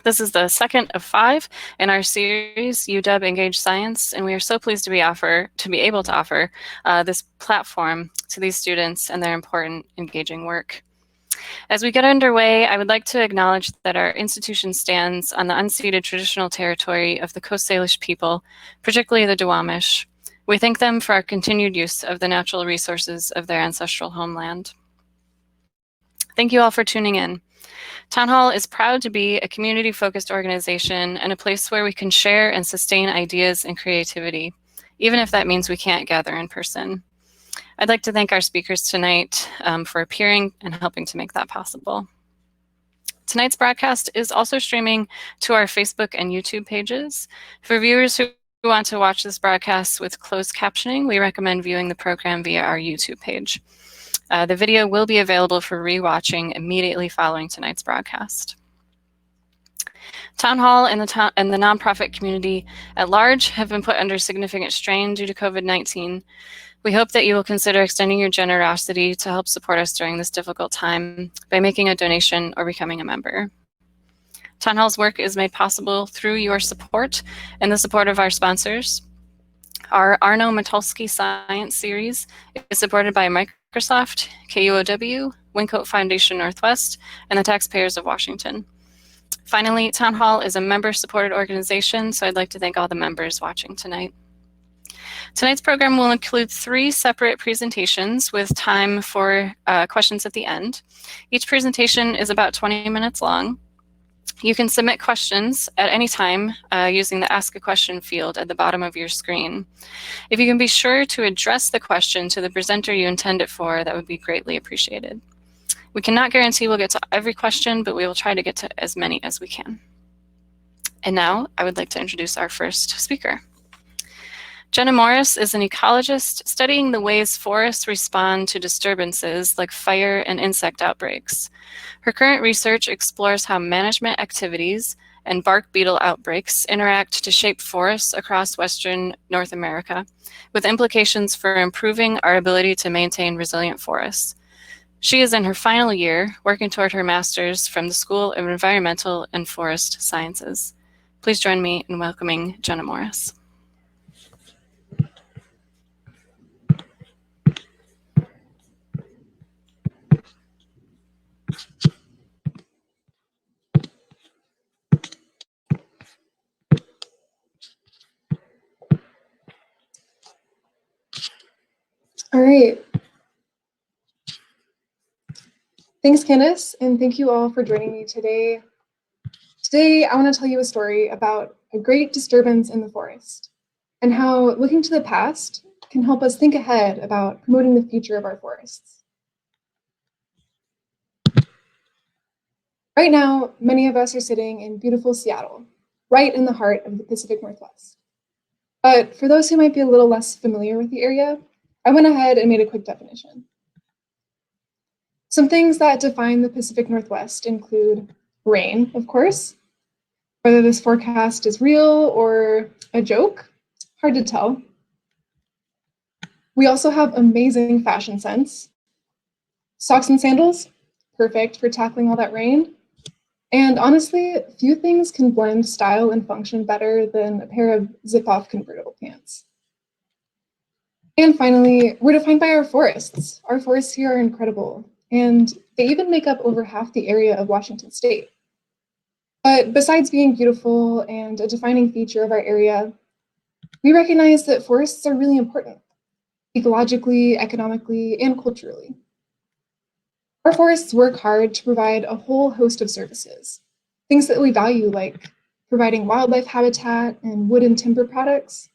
This is the second of 5 in our series, UW Engage Science, and we are so pleased to be able to offer this platform to these students and their important engaging work. As we get underway, I would like to acknowledge that our institution stands on the unceded traditional territory of the Coast Salish people, particularly the Duwamish. We thank them for our continued use of the natural resources of their ancestral homeland. Thank you all for tuning in. Town Hall is proud to be a community-focused organization and a place where we can share and sustain ideas and creativity, even if that means we can't gather in person. I'd like to thank our speakers tonight for appearing and helping to make that possible. Tonight's broadcast is also streaming to our Facebook and YouTube pages. For viewers who want to watch this broadcast with closed captioning, we recommend viewing the program via our YouTube page. The video will be available for rewatching immediately following tonight's broadcast. Town Hall and the nonprofit community at large have been put under significant strain due to COVID-19. We hope that you will consider extending your generosity to help support us during this difficult time by making a donation or becoming a member. Town Hall's work is made possible through your support and the support of our sponsors. Our Arno Matulski Science Series is supported by Microsoft, KUOW, Wyncote Foundation Northwest, and the taxpayers of Washington. Finally, Town Hall is a member-supported organization, so I'd like to thank all the members watching tonight. Tonight's program will include 3 separate presentations with time for questions at the end. Each presentation is about 20 minutes long. You can submit questions at any time using the Ask a Question field at the bottom of your screen. If you can be sure to address the question to the presenter you intend it for, that would be greatly appreciated. We cannot guarantee we'll get to every question, but we will try to get to as many as we can. And now I would like to introduce our first speaker. Jenna Morris is an ecologist studying the ways forests respond to disturbances like fire and insect outbreaks. Her current research explores how management activities and bark beetle outbreaks interact to shape forests across Western North America, with implications for improving our ability to maintain resilient forests. She is in her final year, working toward her master's from the School of Environmental and Forest Sciences. Please join me in welcoming Jenna Morris. All right. Thanks, Candace, and thank you all for joining me today. Today, I want to tell you a story about a great disturbance in the forest and how looking to the past can help us think ahead about promoting the future of our forests. Right now, many of us are sitting in beautiful Seattle, right in the heart of the Pacific Northwest. But for those who might be a little less familiar with the area, I went ahead and made a quick definition. Some things that define the Pacific Northwest include rain, of course. Whether this forecast is real or a joke, hard to tell. We also have amazing fashion sense. Socks and sandals, perfect for tackling all that rain. And honestly, few things can blend style and function better than a pair of zip-off convertible pants. And finally, we're defined by our forests. Our forests here are incredible, and they even make up over half the area of Washington state. But besides being beautiful and a defining feature of our area, we recognize that forests are really important, ecologically, economically, and culturally. Our forests work hard to provide a whole host of services, things that we value, like providing wildlife habitat and wood and timber products.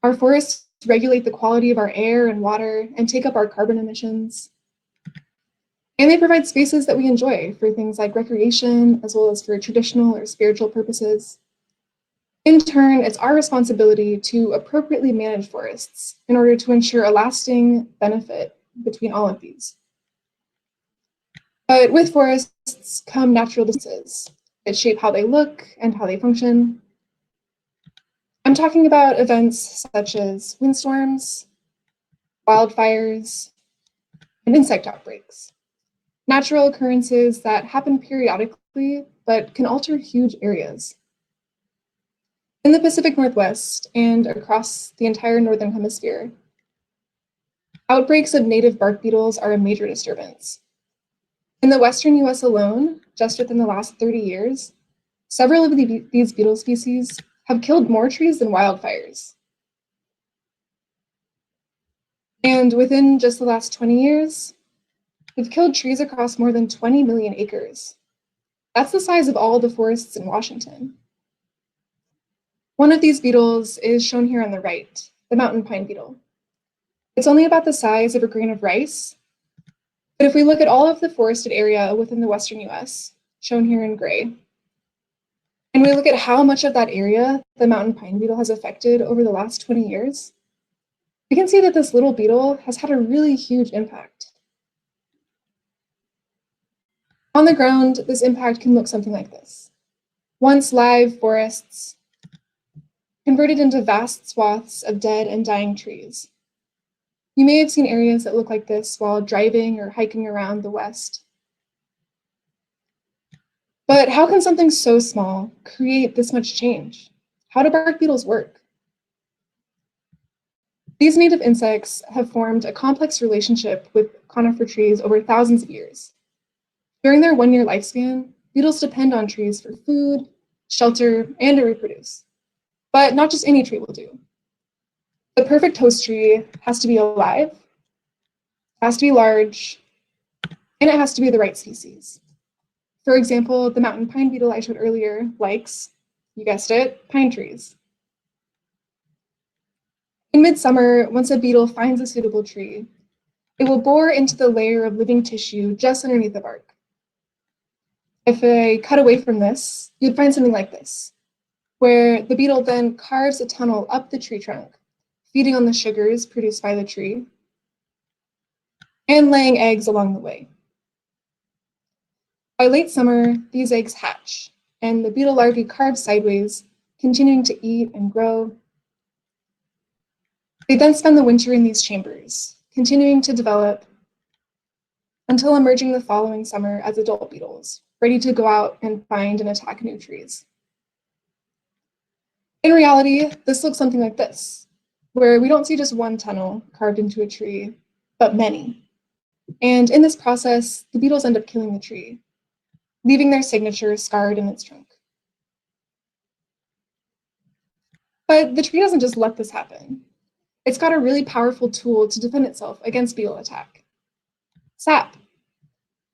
Our forests regulate the quality of our air and water and take up our carbon emissions. And they provide spaces that we enjoy for things like recreation, as well as for traditional or spiritual purposes. In turn, it's our responsibility to appropriately manage forests in order to ensure a lasting benefit between all of these. But with forests come natural disturbances that shape how they look and how they function. I'm talking about events such as windstorms, wildfires, and insect outbreaks. Natural occurrences that happen periodically quickly, but can alter huge areas. In the Pacific Northwest and across the entire Northern Hemisphere, outbreaks of native bark beetles are a major disturbance. In the Western US alone, just within the last 30 years, several of these beetle species have killed more trees than wildfires. And within just the last 20 years, they've killed trees across more than 20 million acres. That's the size of all the forests in Washington. One of these beetles is shown here on the right, the mountain pine beetle. It's only about the size of a grain of rice, but if we look at all of the forested area within the Western US, shown here in gray, and we look at how much of that area the mountain pine beetle has affected over the last 20 years, we can see that this little beetle has had a really huge impact. On the ground, this impact can look something like this. Once live forests converted into vast swaths of dead and dying trees. You may have seen areas that look like this while driving or hiking around the West. But how can something so small create this much change? How do bark beetles work? These native insects have formed a complex relationship with conifer trees over thousands of years. During their 1-year lifespan, beetles depend on trees for food, shelter, and to reproduce. But not just any tree will do. The perfect host tree has to be alive, has to be large, and it has to be the right species. For example, the mountain pine beetle I showed earlier likes, you guessed it, pine trees. In midsummer, once a beetle finds a suitable tree, it will bore into the layer of living tissue just underneath the bark. If I cut away from this, you'd find something like this, where the beetle then carves a tunnel up the tree trunk, feeding on the sugars produced by the tree, and laying eggs along the way. By late summer, these eggs hatch, and the beetle larvae carve sideways, continuing to eat and grow. They then spend the winter in these chambers, continuing to develop until emerging the following summer as adult beetles, ready to go out and find and attack new trees. In reality, this looks something like this, where we don't see just one tunnel carved into a tree, but many. And in this process, the beetles end up killing the tree, leaving their signature scarred in its trunk. But the tree doesn't just let this happen. It's got a really powerful tool to defend itself against beetle attack: sap.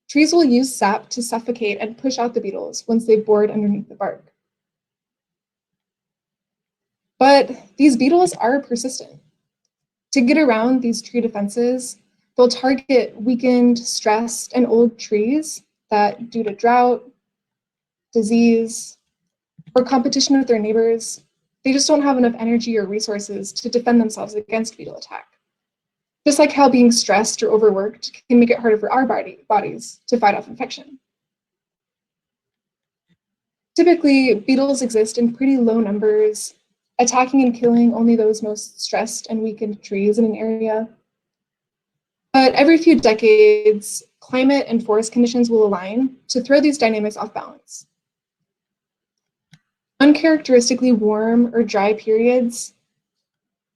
Trees will use sap to suffocate and push out the beetles once they've bored underneath the bark. But these beetles are persistent. To get around these tree defenses, they'll target weakened, stressed, and old trees that, due to drought, disease, or competition with their neighbors, they just don't have enough energy or resources to defend themselves against beetle attack. Just like how being stressed or overworked can make it harder for our bodies to fight off infection. Typically, beetles exist in pretty low numbers, attacking and killing only those most stressed and weakened trees in an area. But every few decades, climate and forest conditions will align to throw these dynamics off balance. Uncharacteristically warm or dry periods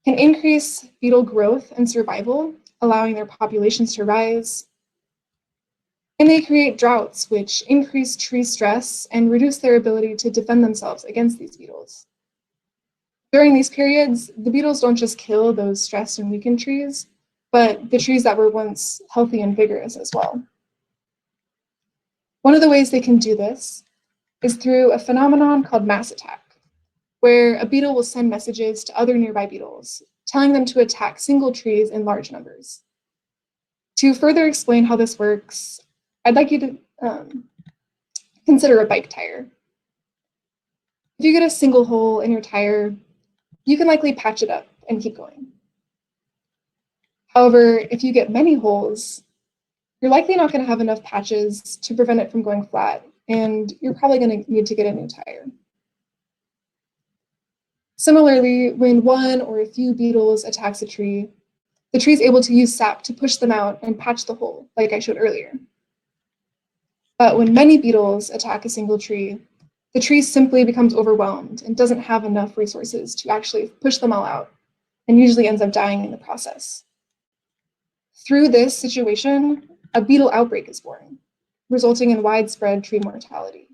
can increase beetle growth and survival, allowing their populations to rise. And they create droughts, which increase tree stress and reduce their ability to defend themselves against these beetles. During these periods, the beetles don't just kill those stressed and weakened trees, but the trees that were once healthy and vigorous as well. One of the ways they can do this is through a phenomenon called mass attack, where a beetle will send messages to other nearby beetles, telling them to attack single trees in large numbers. To further explain how this works, I'd like you to consider a bike tire. If you get a single hole in your tire, you can likely patch it up and keep going. However, if you get many holes, you're likely not going to have enough patches to prevent it from going flat, and you're probably going to need to get a new tire. Similarly, when one or a few beetles attacks a tree, the tree is able to use sap to push them out and patch the hole, like I showed earlier. But when many beetles attack a single tree, the tree simply becomes overwhelmed and doesn't have enough resources to actually push them all out, and usually ends up dying in the process. Through this situation, a beetle outbreak is born, resulting in widespread tree mortality.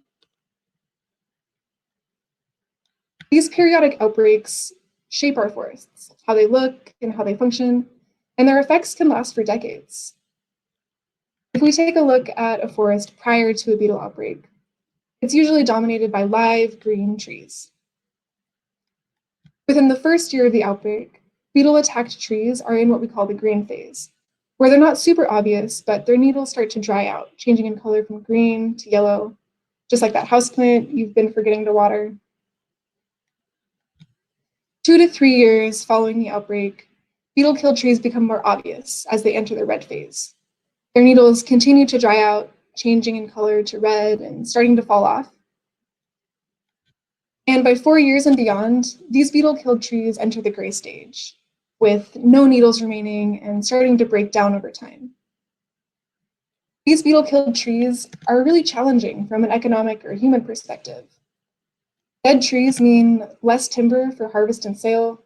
These periodic outbreaks shape our forests, how they look and how they function, and their effects can last for decades. If we take a look at a forest prior to a beetle outbreak, it's usually dominated by live green trees. Within the first year of the outbreak, beetle-attacked trees are in what we call the green phase, where they're not super obvious, but their needles start to dry out, changing in color from green to yellow, just like that houseplant you've been forgetting to water. 2 to 3 years following the outbreak, beetle-killed trees become more obvious as they enter the red phase. Their needles continue to dry out, changing in color to red and starting to fall off. And by 4 years and beyond, these beetle-killed trees enter the gray stage, with no needles remaining and starting to break down over time. These beetle-killed trees are really challenging from an economic or human perspective. Dead trees mean less timber for harvest and sale,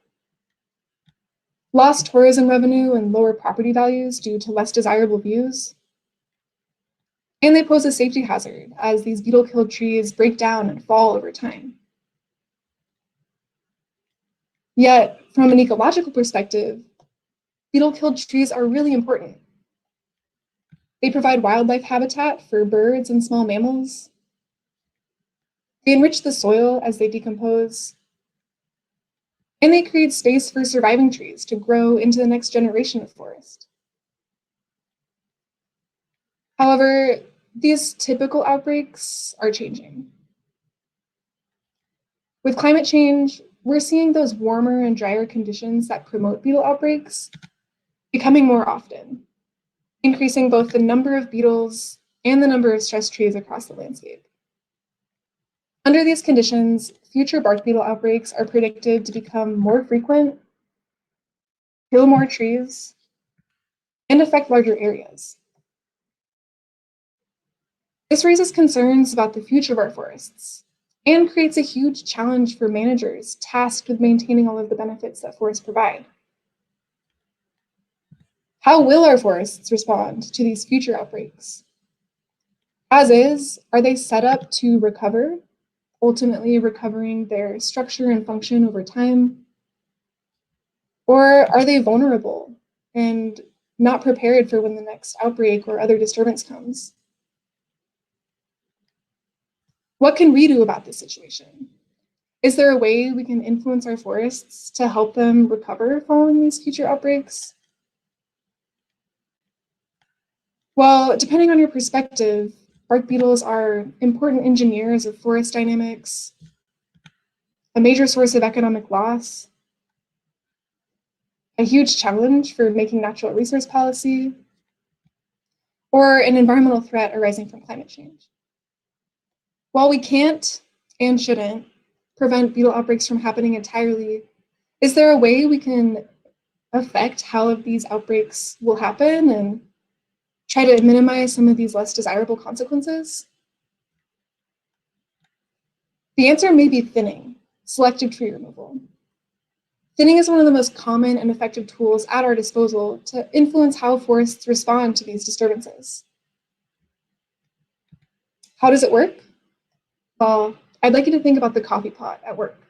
lost tourism revenue and lower property values due to less desirable views, and they pose a safety hazard as these beetle-killed trees break down and fall over time. Yet, from an ecological perspective, beetle-killed trees are really important. They provide wildlife habitat for birds and small mammals. They enrich the soil as they decompose. And they create space for surviving trees to grow into the next generation of forest. However, these typical outbreaks are changing. With climate change, we're seeing those warmer and drier conditions that promote beetle outbreaks becoming more often, increasing both the number of beetles and the number of stressed trees across the landscape. Under these conditions, future bark beetle outbreaks are predicted to become more frequent, kill more trees, and affect larger areas. This raises concerns about the future of our forests and creates a huge challenge for managers tasked with maintaining all of the benefits that forests provide. How will our forests respond to these future outbreaks? As is, are they set up to recover, ultimately recovering their structure and function over time? Or are they vulnerable and not prepared for when the next outbreak or other disturbance comes? What can we do about this situation? Is there a way we can influence our forests to help them recover following these future outbreaks? Well, depending on your perspective, bark beetles are important engineers of forest dynamics, a major source of economic loss, a huge challenge for making natural resource policy, or an environmental threat arising from climate change. While we can't and shouldn't prevent beetle outbreaks from happening entirely, is there a way we can affect how these outbreaks will happen and try to minimize some of these less desirable consequences? The answer may be thinning, selective tree removal. Thinning is one of the most common and effective tools at our disposal to influence how forests respond to these disturbances. How does it work? Well, I'd like you to think about the coffee pot at work.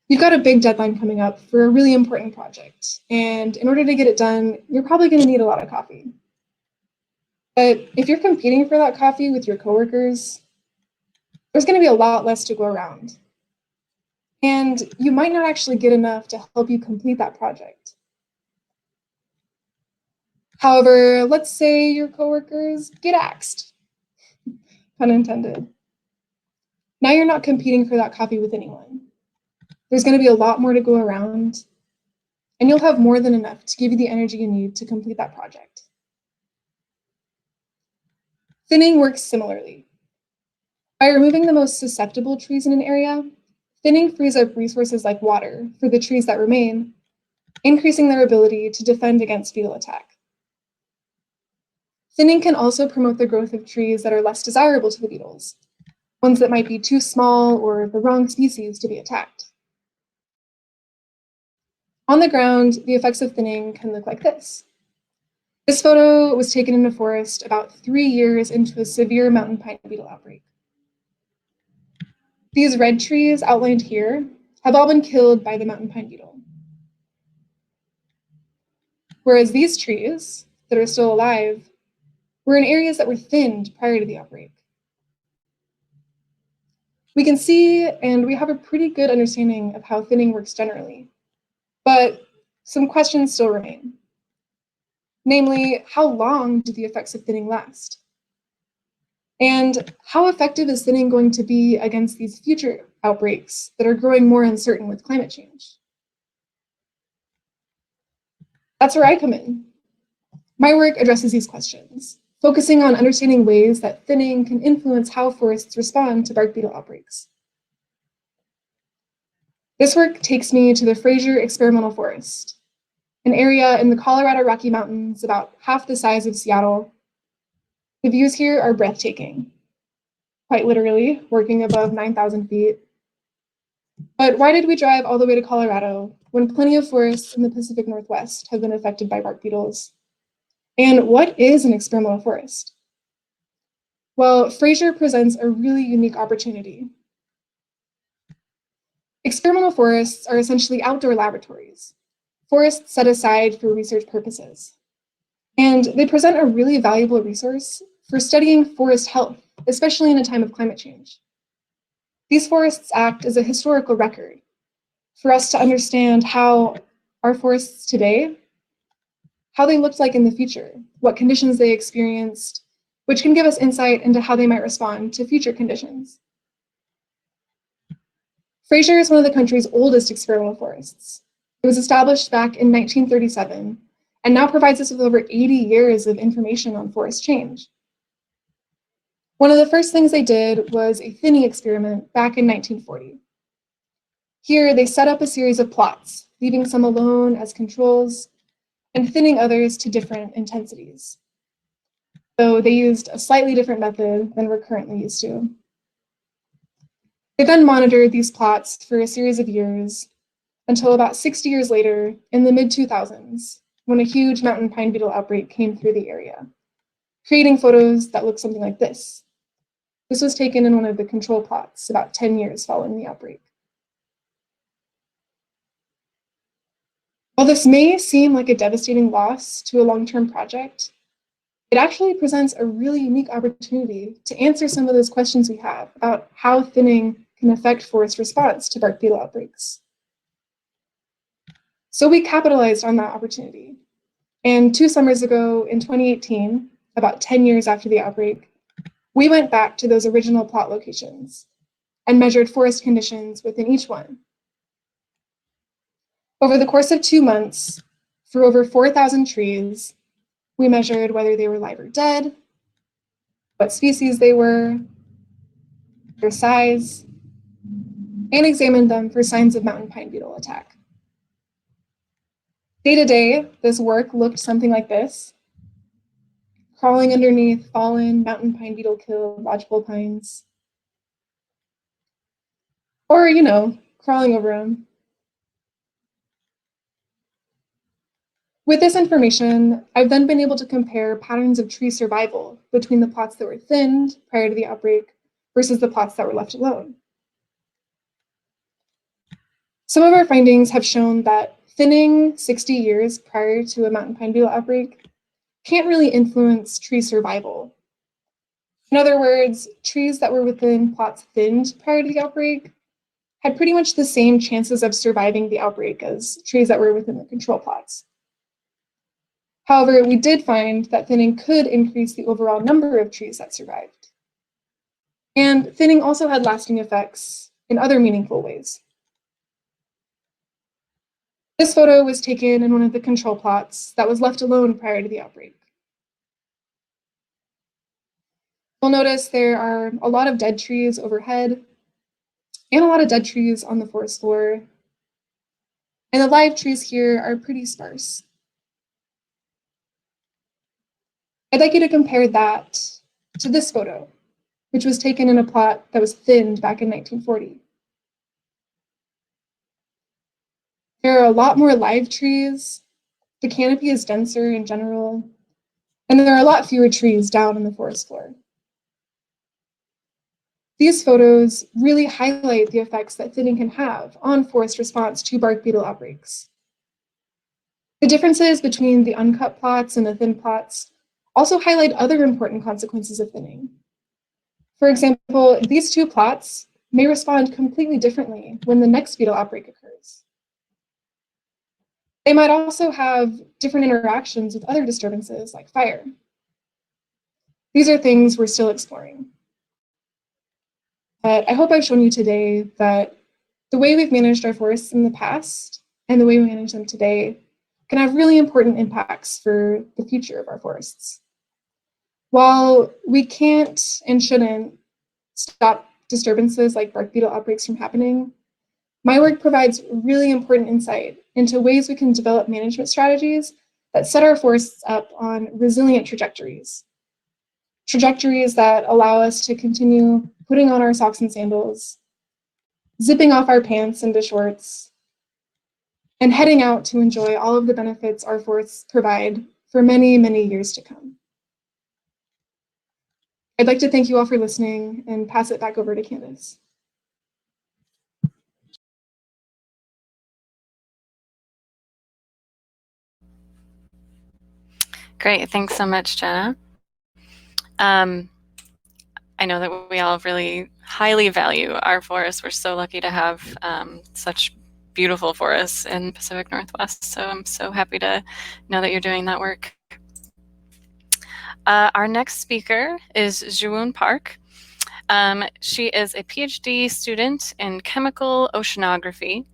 You've got a big deadline coming up for a really important project, and in order to get it done, you're probably going to need a lot of coffee. But if you're competing for that coffee with your coworkers, there's going to be a lot less to go around. And you might not actually get enough to help you complete that project. However, let's say your coworkers get axed, pun intended. Now you're not competing for that coffee with anyone. There's going to be a lot more to go around, and you'll have more than enough to give you the energy you need to complete that project. Thinning works similarly. By removing the most susceptible trees in an area, thinning frees up resources like water for the trees that remain, increasing their ability to defend against beetle attack. Thinning can also promote the growth of trees that are less desirable to the beetles, ones that might be too small or the wrong species to be attacked. On the ground, the effects of thinning can look like this. This photo was taken in a forest about 3 years into a severe mountain pine beetle outbreak. These red trees outlined here have all been killed by the mountain pine beetle. Whereas these trees that are still alive were in areas that were thinned prior to the outbreak. We can see and we have a pretty good understanding of how thinning works generally, but some questions still remain. Namely, how long do the effects of thinning last? And how effective is thinning going to be against these future outbreaks that are growing more uncertain with climate change? That's where I come in. My work addresses these questions, focusing on understanding ways that thinning can influence how forests respond to bark beetle outbreaks. This work takes me to the Fraser Experimental Forest, an area in the Colorado Rocky Mountains about half the size of Seattle. The views here are breathtaking, quite literally, working above 9,000 feet. But why did we drive all the way to Colorado when plenty of forests in the Pacific Northwest have been affected by bark beetles? And what is an experimental forest? Well, Fraser presents a really unique opportunity. Experimental forests are essentially outdoor laboratories, forests set aside for research purposes. And they present a really valuable resource for studying forest health, especially in a time of climate change. These forests act as a historical record for us to understand how our forests today, how they looked like in the future, what conditions they experienced, which can give us insight into how they might respond to future conditions. Fraser is one of the country's oldest experimental forests. It was established back in 1937 and now provides us with over 80 years of information on forest change. One of the first things they did was a thinning experiment back in 1940. Here, they set up a series of plots, leaving some alone as controls and thinning others to different intensities. So they used a slightly different method than we're currently used to. They then monitored these plots for a series of years until about 60 years later, in the mid-2000s, when a huge mountain pine beetle outbreak came through the area, creating photos that look something like this. This was taken in one of the control plots about 10 years following the outbreak. While this may seem like a devastating loss to a long-term project, it actually presents a really unique opportunity to answer some of those questions we have about how thinning can affect forest response to bark beetle outbreaks. So we capitalized on that opportunity. And 2 summers ago in 2018, about 10 years after the outbreak, we went back to those original plot locations and measured forest conditions within each one. Over the course of 2 months, for over 4,000 trees, we measured whether they were live or dead, what species they were, their size, and examined them for signs of mountain pine beetle attack. Day to day, this work looked something like this: crawling underneath fallen mountain pine beetle killed lodgepole pines. Or, crawling over them. With this information, I've then been able to compare patterns of tree survival between the plots that were thinned prior to the outbreak versus the plots that were left alone. Some of our findings have shown that thinning 60 years prior to a mountain pine beetle outbreak can't really influence tree survival. In other words, trees that were within plots thinned prior to the outbreak had pretty much the same chances of surviving the outbreak as trees that were within the control plots. However, we did find that thinning could increase the overall number of trees that survived. And thinning also had lasting effects in other meaningful ways. This photo was taken in one of the control plots that was left alone prior to the outbreak. You'll notice there are a lot of dead trees overhead and a lot of dead trees on the forest floor. And the live trees here are pretty sparse. I'd like you to compare that to this photo, which was taken in a plot that was thinned back in 1940. There are a lot more live trees, the canopy is denser in general, and there are a lot fewer trees down on the forest floor. These photos really highlight the effects that thinning can have on forest response to bark beetle outbreaks. The differences between the uncut plots and the thin plots also highlight other important consequences of thinning. For example, these two plots may respond completely differently when the next beetle outbreak occurs. They might also have different interactions with other disturbances like fire. These are things we're still exploring. But I hope I've shown you today that the way we've managed our forests in the past and the way we manage them today can have really important impacts for the future of our forests. While we can't and shouldn't stop disturbances like bark beetle outbreaks from happening, my work provides really important insight into ways we can develop management strategies that set our forests up on resilient trajectories. Trajectories that allow us to continue putting on our socks and sandals, zipping off our pants into shorts, and heading out to enjoy all of the benefits our forests provide for many, many years to come. I'd like to thank you all for listening and pass it back over to Candace. Great, thanks so much, Jenna. I know that we all really highly value our forests. We're so lucky to have such beautiful forests in the Pacific Northwest. So I'm so happy to know that you're doing that work. Our next speaker is Jiwoon Park. She is a PhD student in chemical oceanography.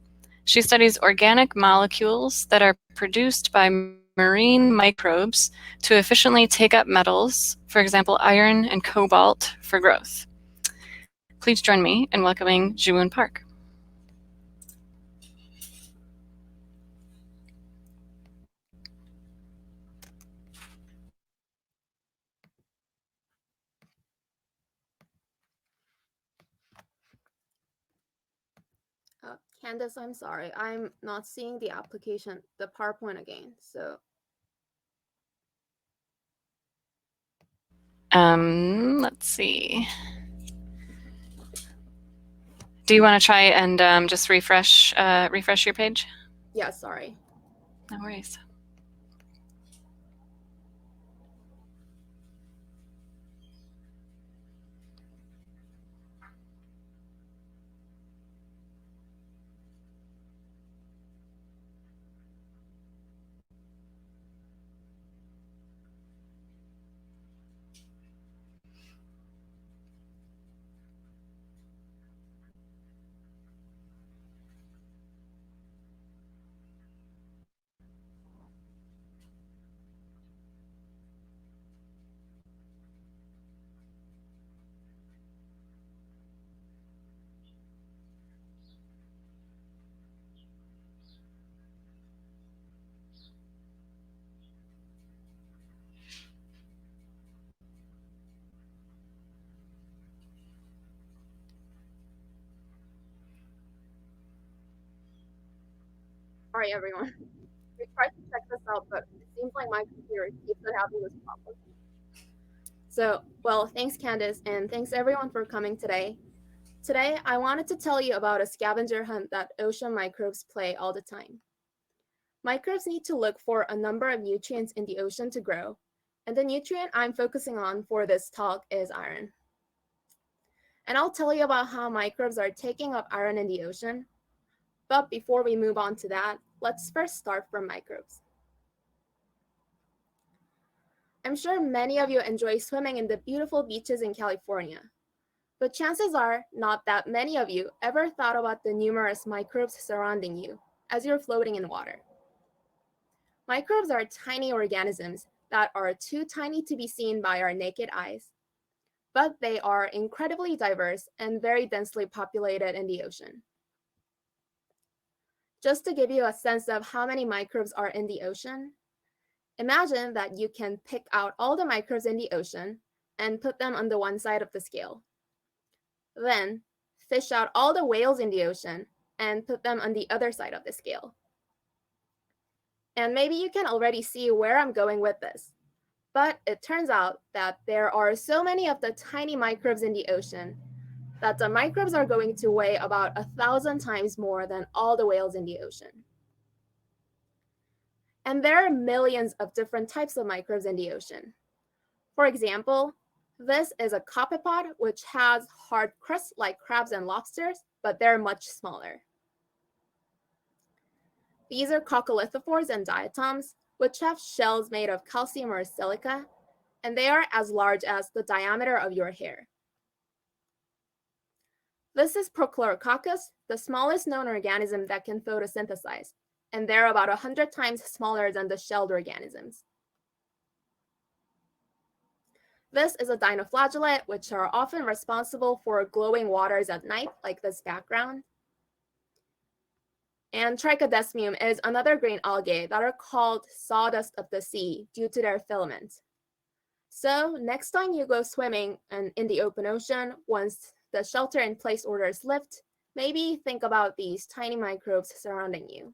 She studies organic molecules that are produced by marine microbes to efficiently take up metals, for example, iron and cobalt, for growth. Please join me in welcoming Jiwoon Park. Candace, I'm sorry. I'm not seeing the application, the PowerPoint again. So let's see. Do you want to try and just refresh your page? yeah, sorry. No worries. Sorry, everyone. We tried to check this out, but it seems like my computer keeps on having this problem. So, well, thanks, Candace, and thanks everyone for coming today. Today, I wanted to tell you about a scavenger hunt that ocean microbes play all the time. Microbes need to look for a number of nutrients in the ocean to grow, and the nutrient I'm focusing on for this talk is iron. And I'll tell you about how microbes are taking up iron in the ocean. But before we move on to that, let's first start from microbes. I'm sure many of you enjoy swimming in the beautiful beaches in California, but chances are not that many of you ever thought about the numerous microbes surrounding you as you're floating in water. Microbes are tiny organisms that are too tiny to be seen by our naked eyes, but they are incredibly diverse and very densely populated in the ocean. Just to give you a sense of how many microbes are in the ocean, Imagine that you can pick out all the microbes in the ocean and put them on the one side of the scale. Then, fish out all the whales in the ocean and put them on the other side of the scale. And maybe you can already see where I'm going with this. But it turns out that there are so many of the tiny microbes in the ocean that the microbes are going to weigh about 1,000 times more than all the whales in the ocean. And there are millions of different types of microbes in the ocean. For example, this is a copepod, which has hard crusts like crabs and lobsters, but they're much smaller. These are coccolithophores and diatoms, which have shells made of calcium or silica, and they are as large as the diameter of your hair. This is Prochlorococcus, the smallest known organism that can photosynthesize, and they're about 100 times smaller than the shelled organisms. This is a dinoflagellate, which are often responsible for glowing waters at night, like this background. And Trichodesmium is another green algae that are called sawdust of the sea due to their filament. So next time you go swimming in the open ocean, once the shelter-in-place orders lift, maybe think about these tiny microbes surrounding you.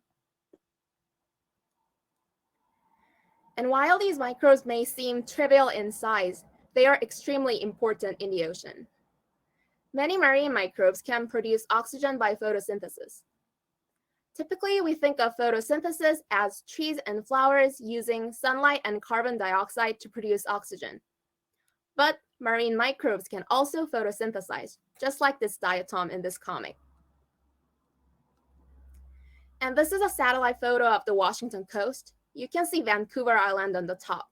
And while these microbes may seem trivial in size, they are extremely important in the ocean. Many marine microbes can produce oxygen by photosynthesis. Typically, we think of photosynthesis as trees and flowers using sunlight and carbon dioxide to produce oxygen. But marine microbes can also photosynthesize, just like this diatom in this comic. And this is a satellite photo of the Washington coast. You can see Vancouver Island on the top.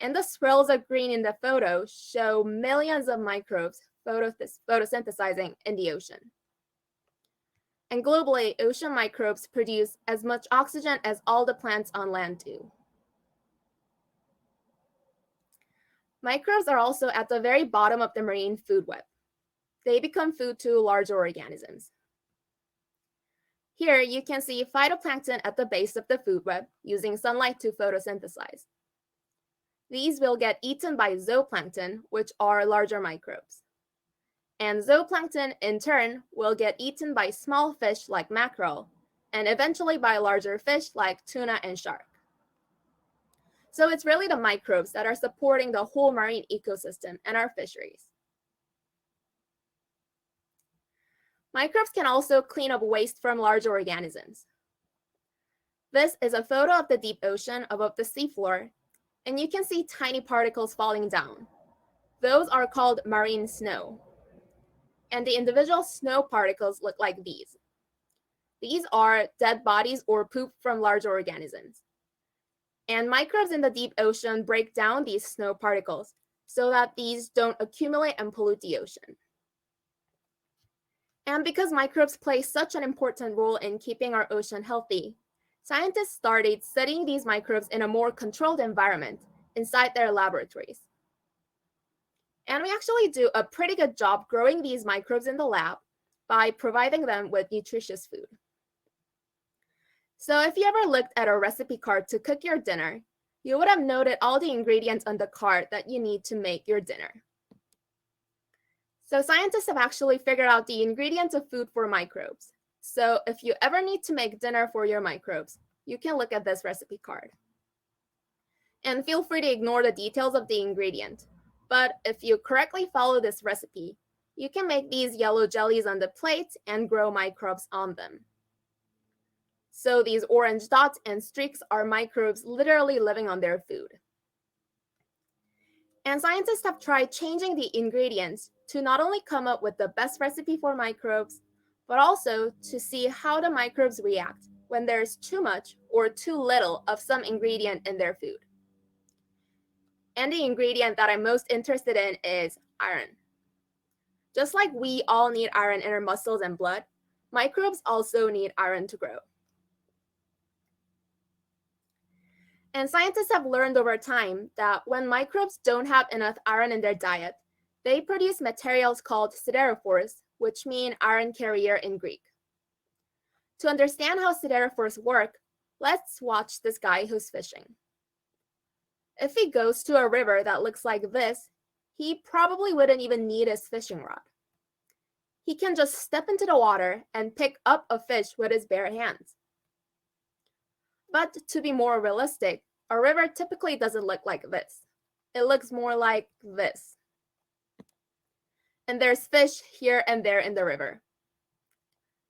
And the swirls of green in the photo show millions of microbes photosynthesizing in the ocean. And globally, ocean microbes produce as much oxygen as all the plants on land do. Microbes are also at the very bottom of the marine food web. They become food to larger organisms. Here you can see phytoplankton at the base of the food web using sunlight to photosynthesize. These will get eaten by zooplankton, which are larger microbes. And zooplankton, in turn, will get eaten by small fish like mackerel, and eventually by larger fish like tuna and shark. So it's really the microbes that are supporting the whole marine ecosystem and our fisheries. Microbes can also clean up waste from larger organisms. This is a photo of the deep ocean above the seafloor, and you can see tiny particles falling down. Those are called marine snow. And the individual snow particles look like these. These are dead bodies or poop from larger organisms. And microbes in the deep ocean break down these snow particles so that these don't accumulate and pollute the ocean. And because microbes play such an important role in keeping our ocean healthy, scientists started studying these microbes in a more controlled environment inside their laboratories. And we actually do a pretty good job growing these microbes in the lab by providing them with nutritious food. So if you ever looked at a recipe card to cook your dinner, you would have noted all the ingredients on the card that you need to make your dinner. So scientists have actually figured out the ingredients of food for microbes. So if you ever need to make dinner for your microbes, you can look at this recipe card. And feel free to ignore the details of the ingredient. But if you correctly follow this recipe, you can make these yellow jellies on the plate and grow microbes on them. So these orange dots and streaks are microbes literally living on their food. And scientists have tried changing the ingredients to not only come up with the best recipe for microbes, but also to see how the microbes react when there's too much or too little of some ingredient in their food. And the ingredient that I'm most interested in is iron. Just like we all need iron in our muscles and blood, microbes also need iron to grow. And scientists have learned over time that when microbes don't have enough iron in their diet, they produce materials called Siderophores, which mean iron carrier in Greek. To understand how Siderophores work, let's watch this guy who's fishing. If he goes to a river that looks like this, he probably wouldn't even need his fishing rod. He can just step into the water and pick up a fish with his bare hands. But to be more realistic, a river typically doesn't look like this. It looks more like this. And there's fish here and there in the river.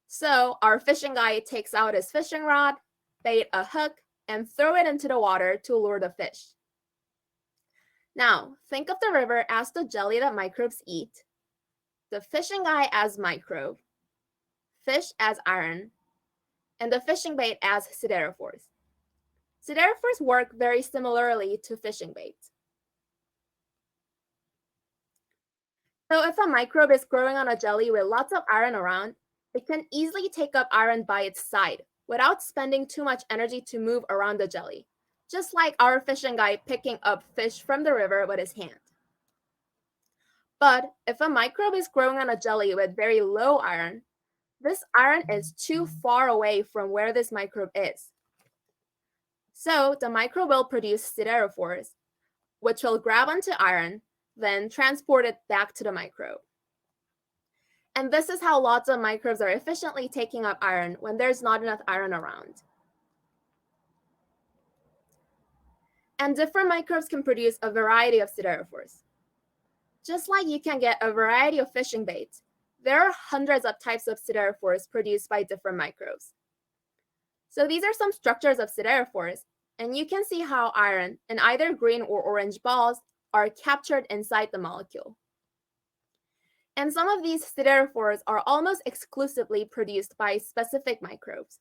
So our fishing guy takes out his fishing rod, bait a hook, and throw it into the water to lure the fish. Now, think of the river as the jelly that microbes eat, the fishing guy as microbe, fish as iron, and the fishing bait as siderophores. Siderophores work very similarly to fishing bait. So if a microbe is growing on a jelly with lots of iron around, it can easily take up iron by its side without spending too much energy to move around the jelly, just like our fishing guy picking up fish from the river with his hand. But if a microbe is growing on a jelly with very low iron, this iron is too far away from where this microbe is. So the microbe will produce siderophores, which will grab onto iron, then transport it back to the microbe. And this is how lots of microbes are efficiently taking up iron when there's not enough iron around. And different microbes can produce a variety of siderophores. Just like you can get a variety of fishing baits, there are hundreds of types of siderophores produced by different microbes. So these are some structures of siderophores, and you can see how iron in either green or orange balls are captured inside the molecule. And some of these siderophores are almost exclusively produced by specific microbes.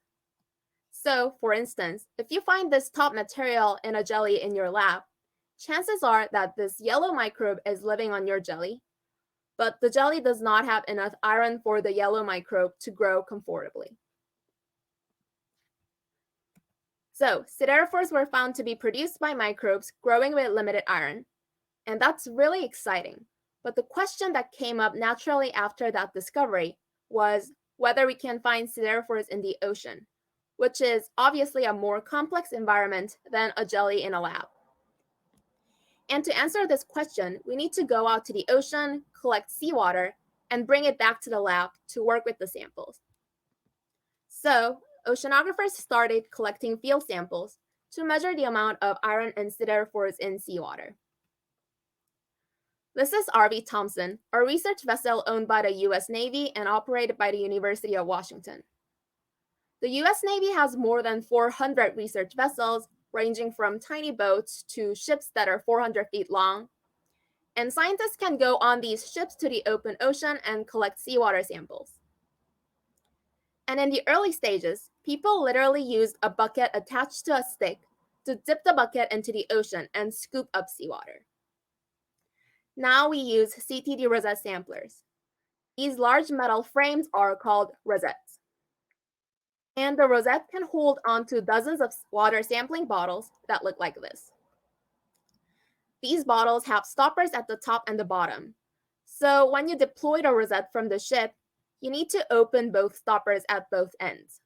So, for instance, if you find this top material in a jelly in your lab, chances are that this yellow microbe is living on your jelly, but the jelly does not have enough iron for the yellow microbe to grow comfortably. So, siderophores were found to be produced by microbes growing with limited iron, and that's really exciting. But the question that came up naturally after that discovery was whether we can find siderophores in the ocean, which is obviously a more complex environment than a jelly in a lab. And to answer this question, we need to go out to the ocean, collect seawater, and bring it back to the lab to work with the samples. So, oceanographers started collecting field samples to measure the amount of iron and siderophores in seawater. This is RV Thompson, a research vessel owned by the US Navy and operated by the University of Washington. The US Navy has more than 400 research vessels, ranging from tiny boats to ships that are 400 feet long. And scientists can go on these ships to the open ocean and collect seawater samples. And in the early stages, people literally used a bucket attached to a stick to dip the bucket into the ocean and scoop up seawater. Now we use CTD rosette samplers. These large metal frames are called rosettes. And the rosette can hold onto dozens of water sampling bottles that look like this. These bottles have stoppers at the top and the bottom. So when you deploy the rosette from the ship, you need to open both stoppers at both ends.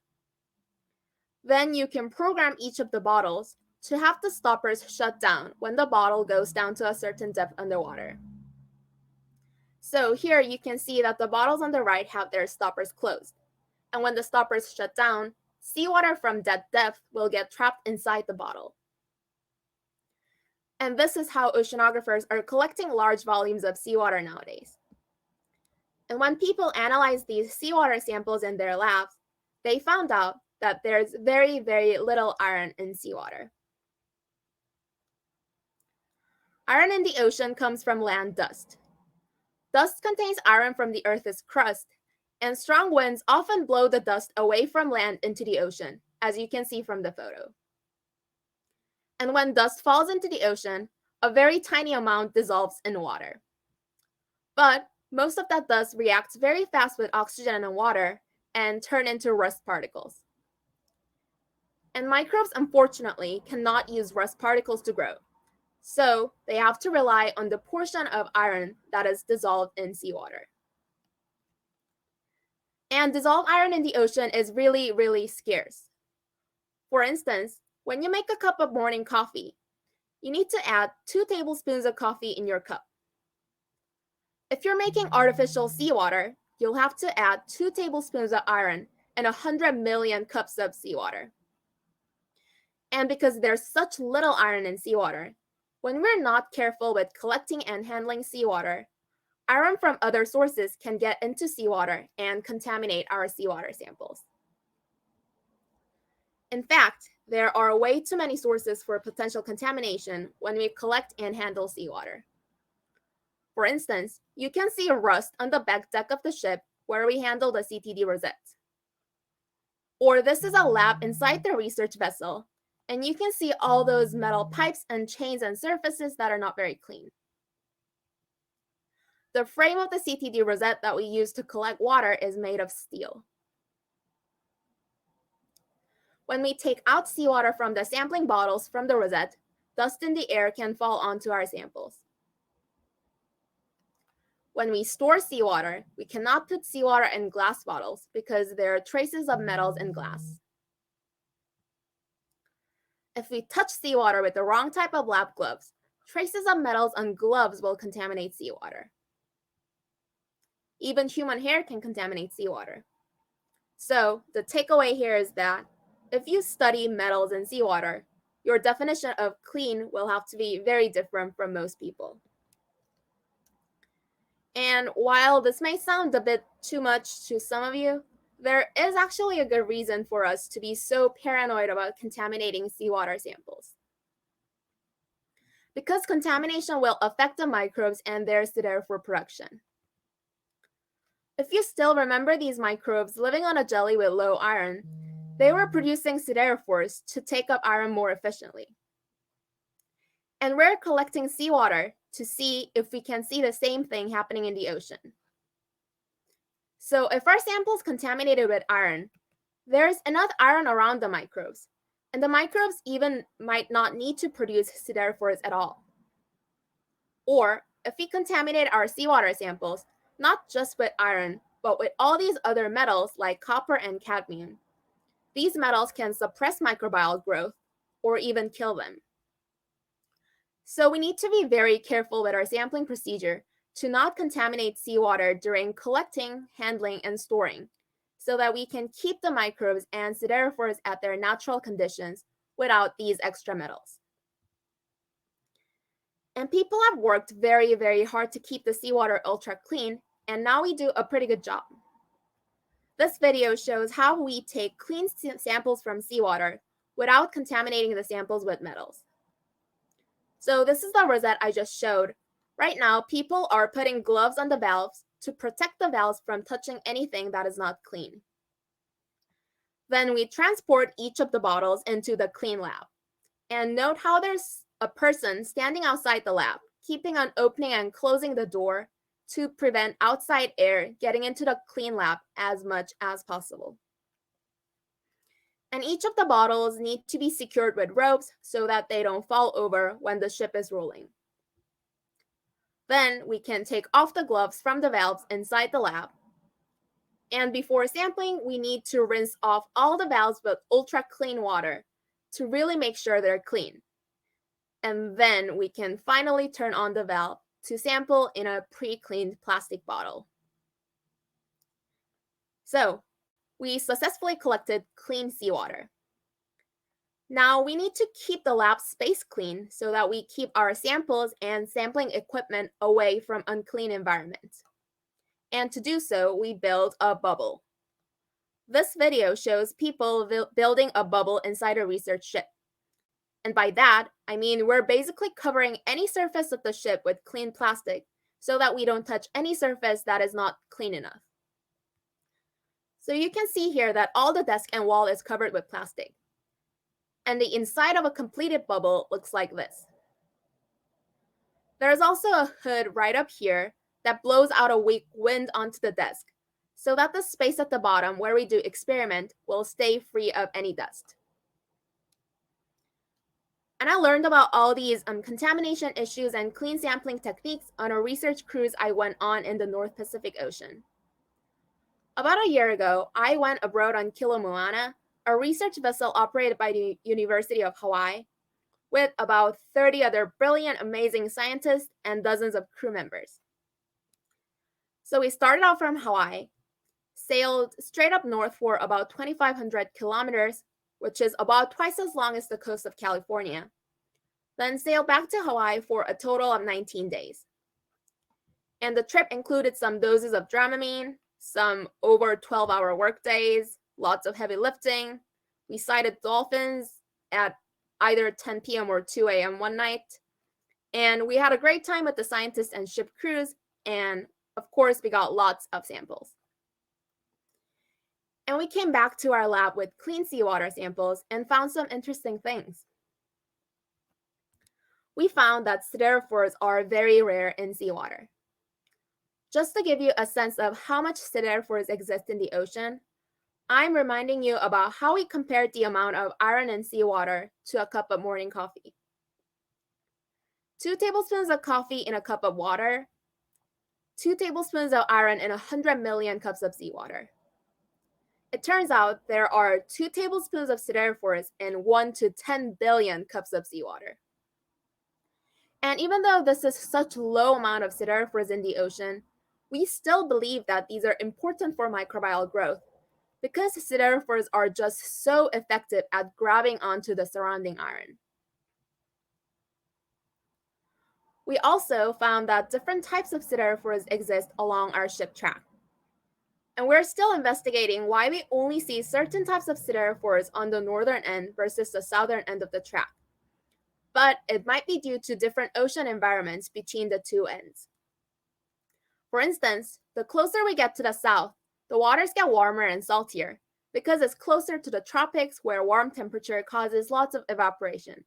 Then you can program each of the bottles to have the stoppers shut down when the bottle goes down to a certain depth underwater. So here you can see that the bottles on the right have their stoppers closed. And when the stoppers shut down, seawater from that depth will get trapped inside the bottle. And this is how oceanographers are collecting large volumes of seawater nowadays. And when people analyze these seawater samples in their labs, they found out that there's very, very little iron in seawater. Iron in the ocean comes from land dust. Dust contains iron from the Earth's crust, and strong winds often blow the dust away from land into the ocean, as you can see from the photo. And when dust falls into the ocean, a very tiny amount dissolves in water. But most of that dust reacts very fast with oxygen and water and turn into rust particles. And microbes, unfortunately, cannot use rust particles to grow. So they have to rely on the portion of iron that is dissolved in seawater. And dissolved iron in the ocean is really, really scarce. For instance, when you make a cup of morning coffee, you need to add 2 tablespoons of coffee in your cup. If you're making artificial seawater, you'll have to add 2 tablespoons of iron and 100 million cups of seawater. And because there's such little iron in seawater, when we're not careful with collecting and handling seawater, iron from other sources can get into seawater and contaminate our seawater samples. In fact, there are way too many sources for potential contamination when we collect and handle seawater. For instance, you can see rust on the back deck of the ship where we handle the CTD rosette. Or this is a lab inside the research vessel, and you can see all those metal pipes and chains and surfaces that are not very clean. The frame of the CTD rosette that we use to collect water is made of steel. When we take out seawater from the sampling bottles from the rosette, dust in the air can fall onto our samples. When we store seawater, we cannot put seawater in glass bottles because there are traces of metals in glass. If we touch seawater with the wrong type of lab gloves, traces of metals on gloves will contaminate seawater. Even human hair can contaminate seawater. So the takeaway here is that if you study metals in seawater, your definition of clean will have to be very different from most people. And while this may sound a bit too much to some of you, there is actually a good reason for us to be so paranoid about contaminating seawater samples. Because contamination will affect the microbes and their siderophore production. If you still remember these microbes living on a jelly with low iron, they were producing siderophores to take up iron more efficiently. And we're collecting seawater to see if we can see the same thing happening in the ocean. So if our sample is contaminated with iron, there's enough iron around the microbes, and the microbes even might not need to produce siderophores at all. Or if we contaminate our seawater samples, not just with iron, but with all these other metals like copper and cadmium, these metals can suppress microbial growth or even kill them. So we need to be very careful with our sampling procedure to not contaminate seawater during collecting, handling, and storing, so that we can keep the microbes and siderophores at their natural conditions without these extra metals. And people have worked very, very hard to keep the seawater ultra clean, and now we do a pretty good job. This video shows how we take clean samples from seawater without contaminating the samples with metals. So this is the rosette I just showed. Right now, people are putting gloves on the valves to protect the valves from touching anything that is not clean. Then we transport each of the bottles into the clean lab. And note how there's a person standing outside the lab, keeping on opening and closing the door to prevent outside air getting into the clean lab as much as possible. And each of the bottles need to be secured with ropes so that they don't fall over when the ship is rolling. Then we can take off the gloves from the valves inside the lab. And before sampling, we need to rinse off all the valves with ultra clean water to really make sure they're clean. And then we can finally turn on the valve to sample in a pre-cleaned plastic bottle. So, we successfully collected clean seawater. Now we need to keep the lab space clean so that we keep our samples and sampling equipment away from unclean environments. And to do so, we build a bubble. This video shows people building a bubble inside a research ship. And by that, I mean we're basically covering any surface of the ship with clean plastic so that we don't touch any surface that is not clean enough. So you can see here that all the desk and wall is covered with plastic. And the inside of a completed bubble looks like this. There's also a hood right up here that blows out a weak wind onto the desk, so that the space at the bottom where we do experiment will stay free of any dust. And I learned about all these contamination issues and clean sampling techniques on a research cruise I went on in the North Pacific Ocean. About a year ago, I went abroad on Kilo Moana, a research vessel operated by the University of Hawaii, with about 30 other brilliant, amazing scientists and dozens of crew members. So we started out from Hawaii, sailed straight up north for about 2,500 kilometers, which is about twice as long as the coast of California, then sailed back to Hawaii for a total of 19 days. And the trip included some doses of Dramamine, some over 12-hour work days, lots of heavy lifting. We sighted dolphins at either 10 p.m. or 2 a.m. one night. And we had a great time with the scientists and ship crews. And of course, we got lots of samples. And we came back to our lab with clean seawater samples and found some interesting things. We found that siderophores are very rare in seawater. Just to give you a sense of how much siderophores exist in the ocean, I'm reminding you about how we compared the amount of iron in seawater to a cup of morning coffee. 2 tablespoons of coffee in a cup of water, 2 tablespoons of iron in 100 million cups of seawater. It turns out there are 2 tablespoons of siderophores in 1 to 10 billion cups of seawater. And even though this is such a low amount of siderophores in the ocean, we still believe that these are important for microbial growth because siderophores are just so effective at grabbing onto the surrounding iron. We also found that different types of siderophores exist along our ship track. And we're still investigating why we only see certain types of siderophores on the northern end versus the southern end of the track. But it might be due to different ocean environments between the two ends. For instance, the closer we get to the south, the waters get warmer and saltier because it's closer to the tropics where warm temperature causes lots of evaporation.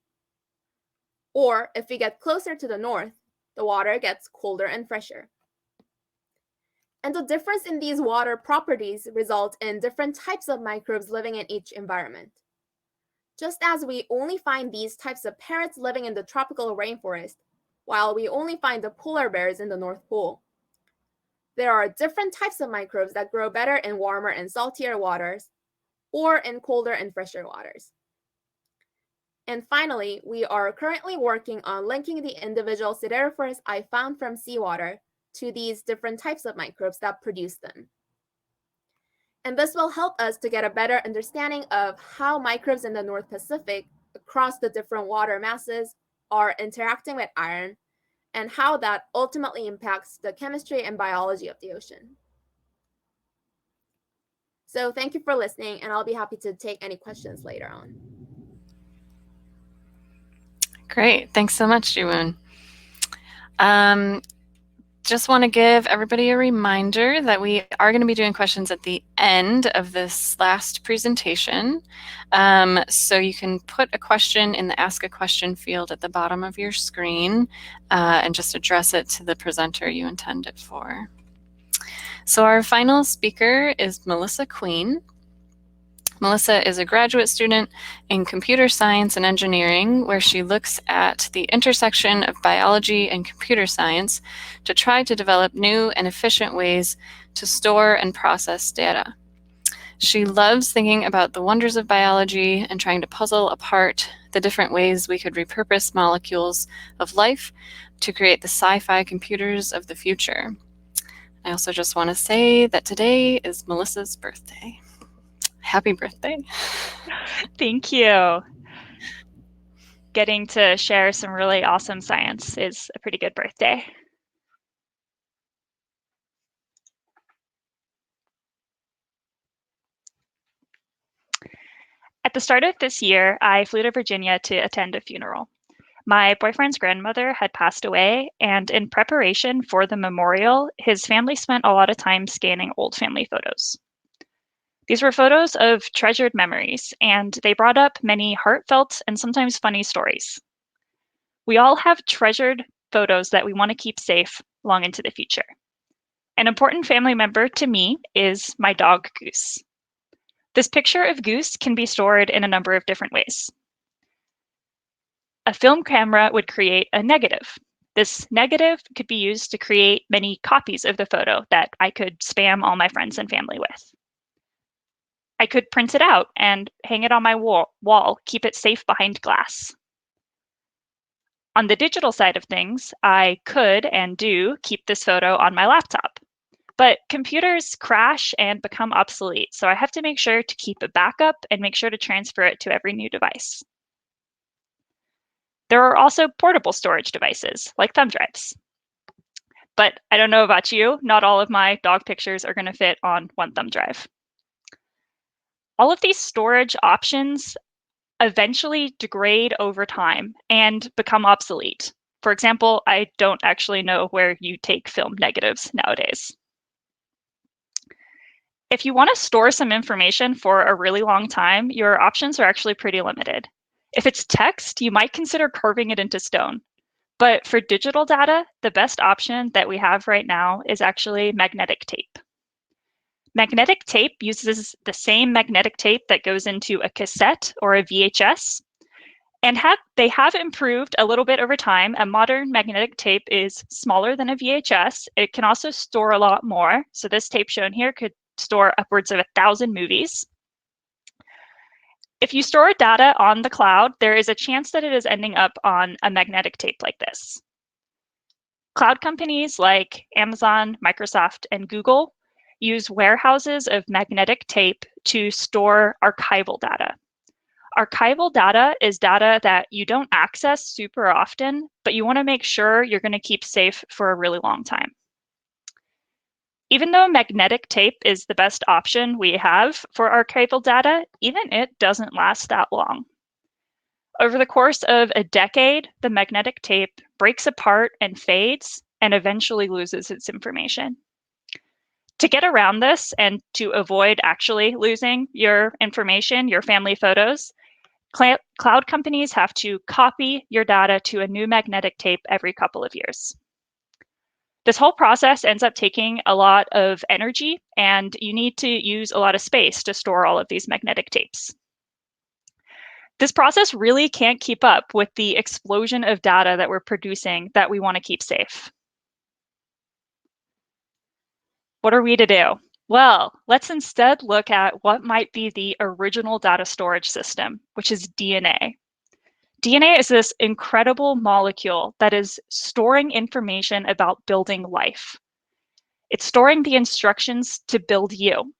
Or if we get closer to the north, the water gets colder and fresher. And the difference in these water properties results in different types of microbes living in each environment. Just as we only find these types of parrots living in the tropical rainforest, while we only find the polar bears in the North Pole. There are different types of microbes that grow better in warmer and saltier waters, or in colder and fresher waters. And finally, we are currently working on linking the individual siderophores I found from seawater to these different types of microbes that produce them. And this will help us to get a better understanding of how microbes in the North Pacific across the different water masses are interacting with iron and how that ultimately impacts the chemistry and biology of the ocean. So thank you for listening, and I'll be happy to take any questions later on. Great. Thanks so much, Jiwoon. Just want to give everybody a reminder that we are going to be doing questions at the end of this last presentation. So you can put a question in the Ask a Question field at the bottom of your screen and just address it to the presenter you intend it for. So our final speaker is Melissa Queen. Melissa is a graduate student in computer science and engineering, where she looks at the intersection of biology and computer science to try to develop new and efficient ways to store and process data. She loves thinking about the wonders of biology and trying to puzzle apart the different ways we could repurpose molecules of life to create the sci-fi computers of the future. I also just want to say that today is Melissa's birthday. Happy birthday. Thank you. Getting to share some really awesome science is a pretty good birthday. At the start of this year, I flew to Virginia to attend a funeral. My boyfriend's grandmother had passed away, and in preparation for the memorial, his family spent a lot of time scanning old family photos. These were photos of treasured memories, and they brought up many heartfelt and sometimes funny stories. We all have treasured photos that we want to keep safe long into the future. An important family member to me is my dog, Goose. This picture of Goose can be stored in a number of different ways. A film camera would create a negative. This negative could be used to create many copies of the photo that I could spam all my friends and family with. I could print it out and hang it on my wall, keep it safe behind glass. On the digital side of things, I could and do keep this photo on my laptop. But computers crash and become obsolete, so I have to make sure to keep a backup and make sure to transfer it to every new device. There are also portable storage devices, like thumb drives. But I don't know about you, not all of my dog pictures are going to fit on one thumb drive. All of these storage options eventually degrade over time and become obsolete. For example, I don't actually know where you take film negatives nowadays. If you want to store some information for a really long time, your options are actually pretty limited. If it's text, you might consider carving it into stone. But for digital data, the best option that we have right now is actually magnetic tape. Magnetic tape uses the same magnetic tape that goes into a cassette or a VHS, and they have improved a little bit over time. A modern magnetic tape is smaller than a VHS. It can also store a lot more. So this tape shown here could store upwards of 1,000 movies. If you store data on the cloud, there is a chance that it is ending up on a magnetic tape like this. Cloud companies like Amazon, Microsoft, and Google use warehouses of magnetic tape to store archival data. Archival data is data that you don't access super often, but you want to make sure you're going to keep safe for a really long time. Even though magnetic tape is the best option we have for archival data, even it doesn't last that long. Over the course of a decade, the magnetic tape breaks apart and fades and eventually loses its information. To get around this and to avoid actually losing your information, your family photos, cloud companies have to copy your data to a new magnetic tape every couple of years. This whole process ends up taking a lot of energy, and you need to use a lot of space to store all of these magnetic tapes. This process really can't keep up with the explosion of data that we're producing that we want to keep safe. What are we to do? Well, let's instead look at what might be the original data storage system, which is DNA. DNA is this incredible molecule that is storing information about building life. It's storing the instructions to build you.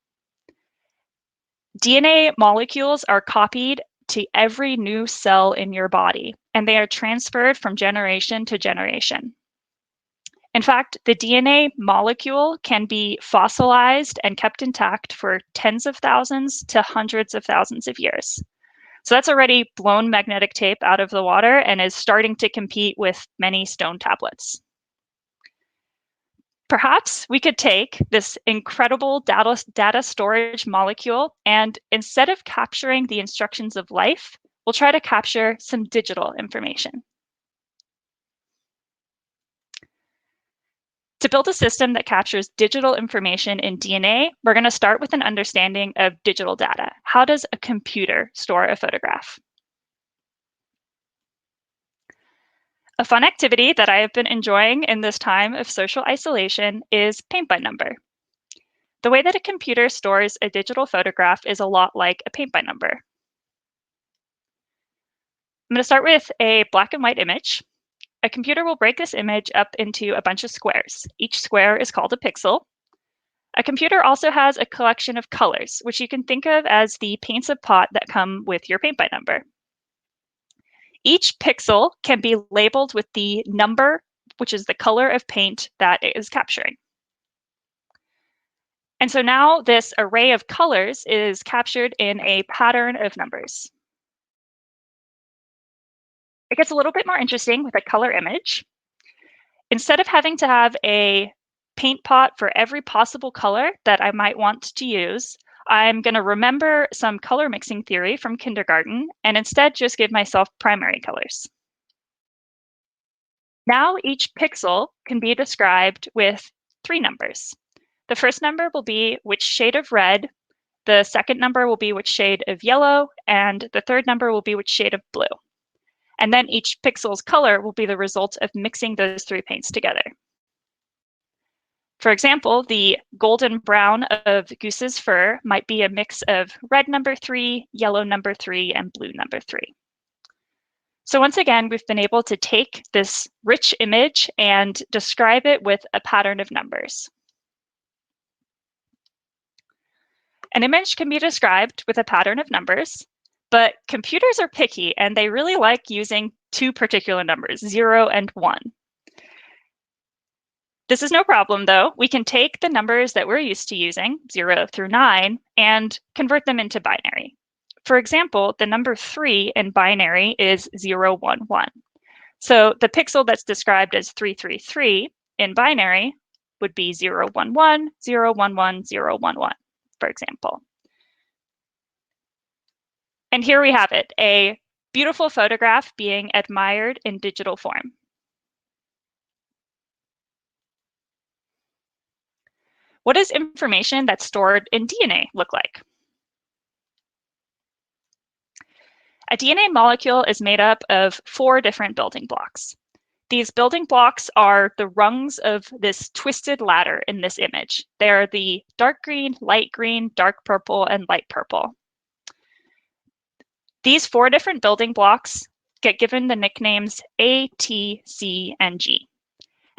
DNA molecules are copied to every new cell in your body, and they are transferred from generation to generation. In fact, the DNA molecule can be fossilized and kept intact for tens of thousands to hundreds of thousands of years. So that's already blown magnetic tape out of the water and is starting to compete with many stone tablets. Perhaps we could take this incredible data storage molecule, and instead of capturing the instructions of life, we'll try to capture some digital information. To build a system that captures digital information in DNA, we're going to start with an understanding of digital data. How does a computer store a photograph? A fun activity that I have been enjoying in this time of social isolation is paint by number. The way that a computer stores a digital photograph is a lot like a paint by number. I'm going to start with a black and white image. A computer will break this image up into a bunch of squares. Each square is called a pixel. A computer also has a collection of colors, which you can think of as the paints of pot that come with your paint by number. Each pixel can be labeled with the number, which is the color of paint that it is capturing. And so now this array of colors is captured in a pattern of numbers. It gets a little bit more interesting with a color image. Instead of having to have a paint pot for every possible color that I might want to use, I'm going to remember some color mixing theory from kindergarten and instead just give myself primary colors. Now each pixel can be described with 3 numbers. The first number will be which shade of red, the second number will be which shade of yellow, and the third number will be which shade of blue. And then each pixel's color will be the result of mixing those 3 paints together. For example, the golden brown of Goose's fur might be a mix of red number 3, yellow number 3, and blue number 3. So once again, we've been able to take this rich image and describe it with a pattern of numbers. An image can be described with a pattern of numbers, but computers are picky and they really like using two particular numbers, 0 and 1. This is no problem though. We can take the numbers that we're used to using, 0 through 9, and convert them into binary. For example, the number 3 in binary is 0, 1, 1. So the pixel that's described as 333 in binary would be 0, 1, 1, 0, 1, 1, 0, 1, 1, for example. And here we have it, a beautiful photograph being admired in digital form. What does information that's stored in DNA look like? A DNA molecule is made up of 4 different building blocks. These building blocks are the rungs of this twisted ladder in this image. They are the dark green, dark purple, and light purple. These 4 different building blocks get given the nicknames A, T, C, and G.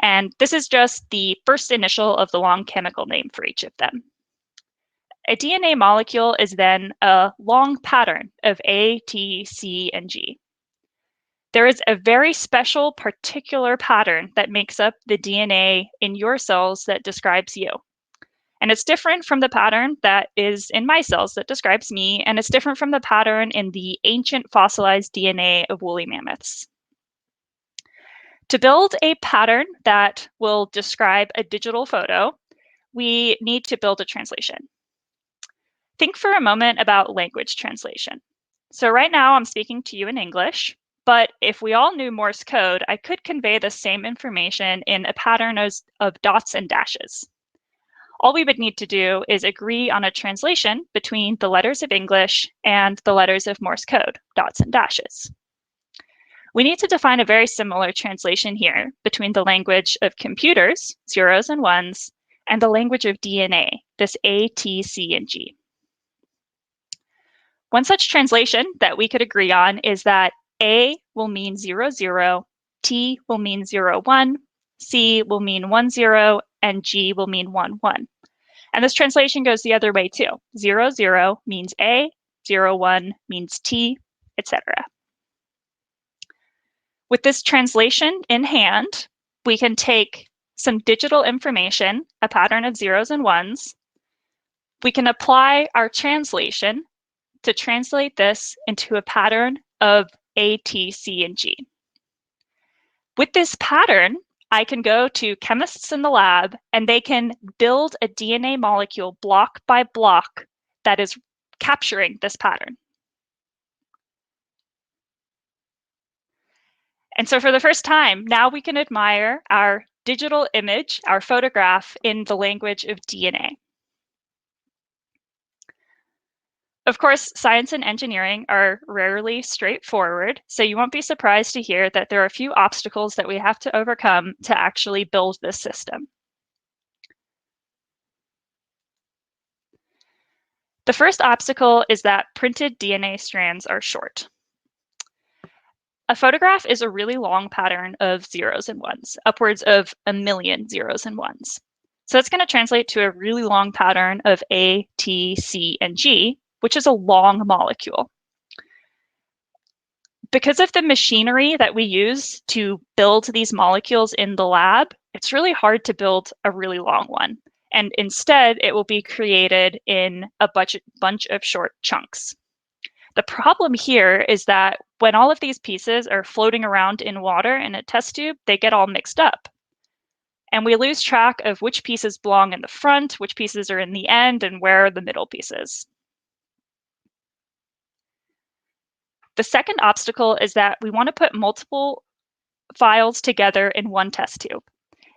And this is just the first initial of the long chemical name for each of them. A DNA molecule is then a long pattern of A, T, C, and G. There is a very special particular pattern that makes up the DNA in your cells that describes you. And it's different from the pattern that is in my cells that describes me, and it's different from the pattern in the ancient fossilized DNA of woolly mammoths. To build a pattern that will describe a digital photo, we need to build a translation. Think for a moment about language translation. So right now I'm speaking to you in English, but if we all knew Morse code, I could convey the same information in a pattern of dots and dashes. All we would need to do is agree on a translation between the letters of English and the letters of Morse code, dots and dashes. We need to define a very similar translation here between the language of computers, zeros and ones, and the language of DNA, this A, T, C, and G. One such translation that we could agree on is that A will mean 0, 0, T will mean 0, 1, C will mean 1, 0, and G will mean 1, 1. And this translation goes the other way too. 0, 0 means A, 0, 1 means T, etc. With this translation in hand, we can take some digital information, a pattern of zeros and ones. We can apply our translation to translate this into a pattern of A, T, C, and G. With this pattern, I can go to chemists in the lab and they can build a DNA molecule block by block that is capturing this pattern. And so for the first time, now we can admire our digital image, our photograph in the language of DNA. Of course, science and engineering are rarely straightforward, so you won't be surprised to hear that there are a few obstacles that we have to overcome to actually build this system. The first obstacle is that printed DNA strands are short. A photograph is a really long pattern of zeros and ones, upwards of 1 million zeros and ones. So it's going to translate to a really long pattern of A, T, C, and G, which is a long molecule. Because of the machinery that we use to build these molecules in the lab, it's really hard to build a really long one. And instead, it will be created in a bunch of short chunks. The problem here is that when all of these pieces are floating around in water in a test tube, they get all mixed up. And we lose track of which pieces belong in the front, which pieces are in the end, and where are the middle pieces. The second obstacle is that we want to put multiple files together in one test tube.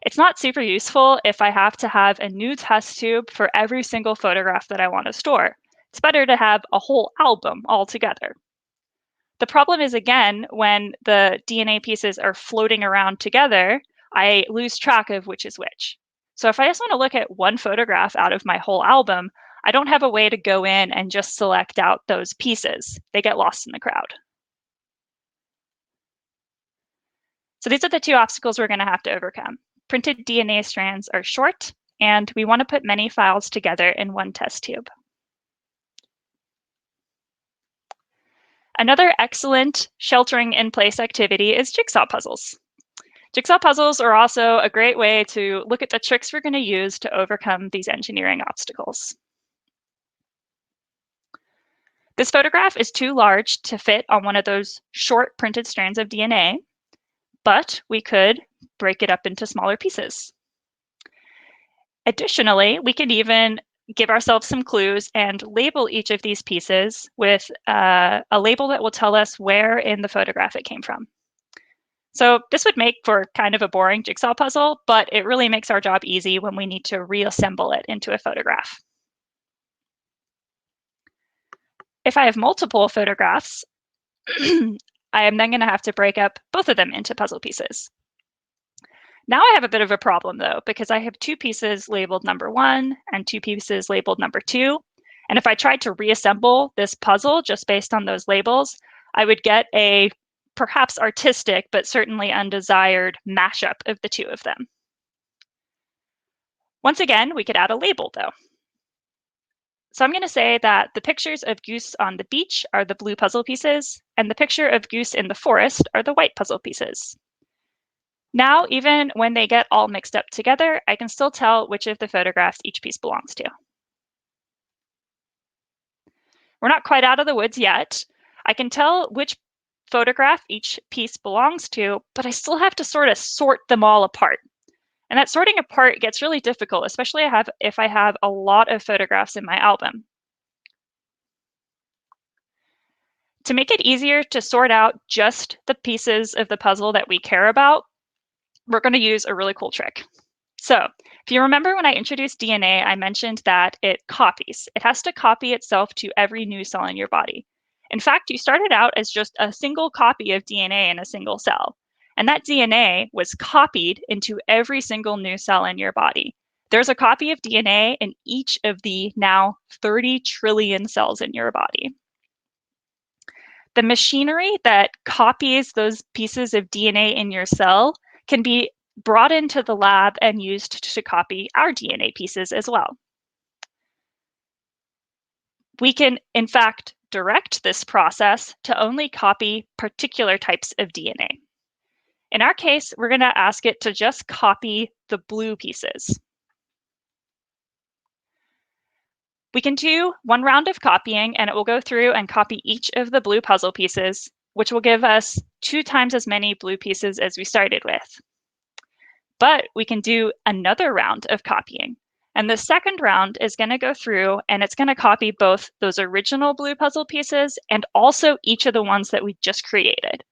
It's not super useful if I have to have a new test tube for every single photograph that I want to store. It's better to have a whole album all together. The problem is, again, when the DNA pieces are floating around together, I lose track of which is which. So if I just want to look at one photograph out of my whole album, I don't have a way to go in and just select out those pieces. They get lost in the crowd. So these are the two obstacles we're going to have to overcome. Printed DNA strands are short, and we want to put many files together in one test tube. Another excellent sheltering in place activity is jigsaw puzzles. Jigsaw puzzles are also a great way to look at the tricks we're going to use to overcome these engineering obstacles. This photograph is too large to fit on one of those short printed strands of DNA, but we could break it up into smaller pieces. Additionally, we could even give ourselves some clues and label each of these pieces with a label that will tell us where in the photograph it came from. So this would make for kind of a boring jigsaw puzzle, but it really makes our job easy when we need to reassemble it into a photograph. If I have multiple photographs, I am then going to have to break up both of them into puzzle pieces. Now I have a bit of a problem though, because I have two pieces labeled number 1 and two pieces labeled number 2. And if I tried to reassemble this puzzle just based on those labels, I would get a perhaps artistic, but certainly undesired mashup of the two of them. Once again, we could add a label though. So I'm going to say that the pictures of goose on the beach are the blue puzzle pieces, and the picture of goose in the forest are the white puzzle pieces. Now, even when they get all mixed up together, I can still tell which of the photographs each piece belongs to. We're not quite out of the woods yet. I can tell which photograph each piece belongs to, but I still have to sort of sort them all apart. And that sorting apart gets really difficult, especially if I have a lot of photographs in my album. To make it easier to sort out just the pieces of the puzzle that we care about, we're going to use a really cool trick. So if you remember when I introduced DNA, I mentioned that it copies. It has to copy itself to every new cell in your body. In fact, you started out as just a single copy of DNA in a single cell. And that DNA was copied into every single new cell in your body. There's a copy of DNA in each of the now 30 trillion cells in your body. The machinery that copies those pieces of DNA in your cell can be brought into the lab and used to copy our DNA pieces as well. We can, in fact, direct this process to only copy particular types of DNA. In our case, we're going to ask it to just copy the blue pieces. We can do one round of copying, and it will go through and copy each of the blue puzzle pieces, which will give us 2 times as many blue pieces as we started with. But we can do another round of copying. And the second round is going to go through and it's going to copy both those original blue puzzle pieces and also each of the ones that we just created.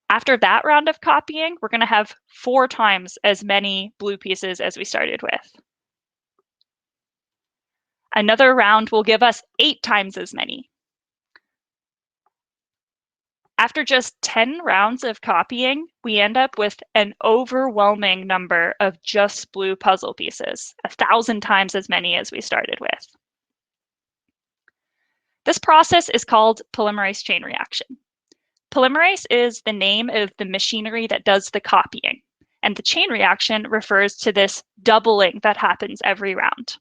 After that round of copying, we're going to have 4 times as many blue pieces as we started with. Another round will give us 8 times as many. After just 10 rounds of copying, we end up with an overwhelming number of just blue puzzle pieces, 1,000 times as many as we started with. This process is called polymerase chain reaction. Polymerase is the name of the machinery that does the copying, and the chain reaction refers to this doubling that happens every round.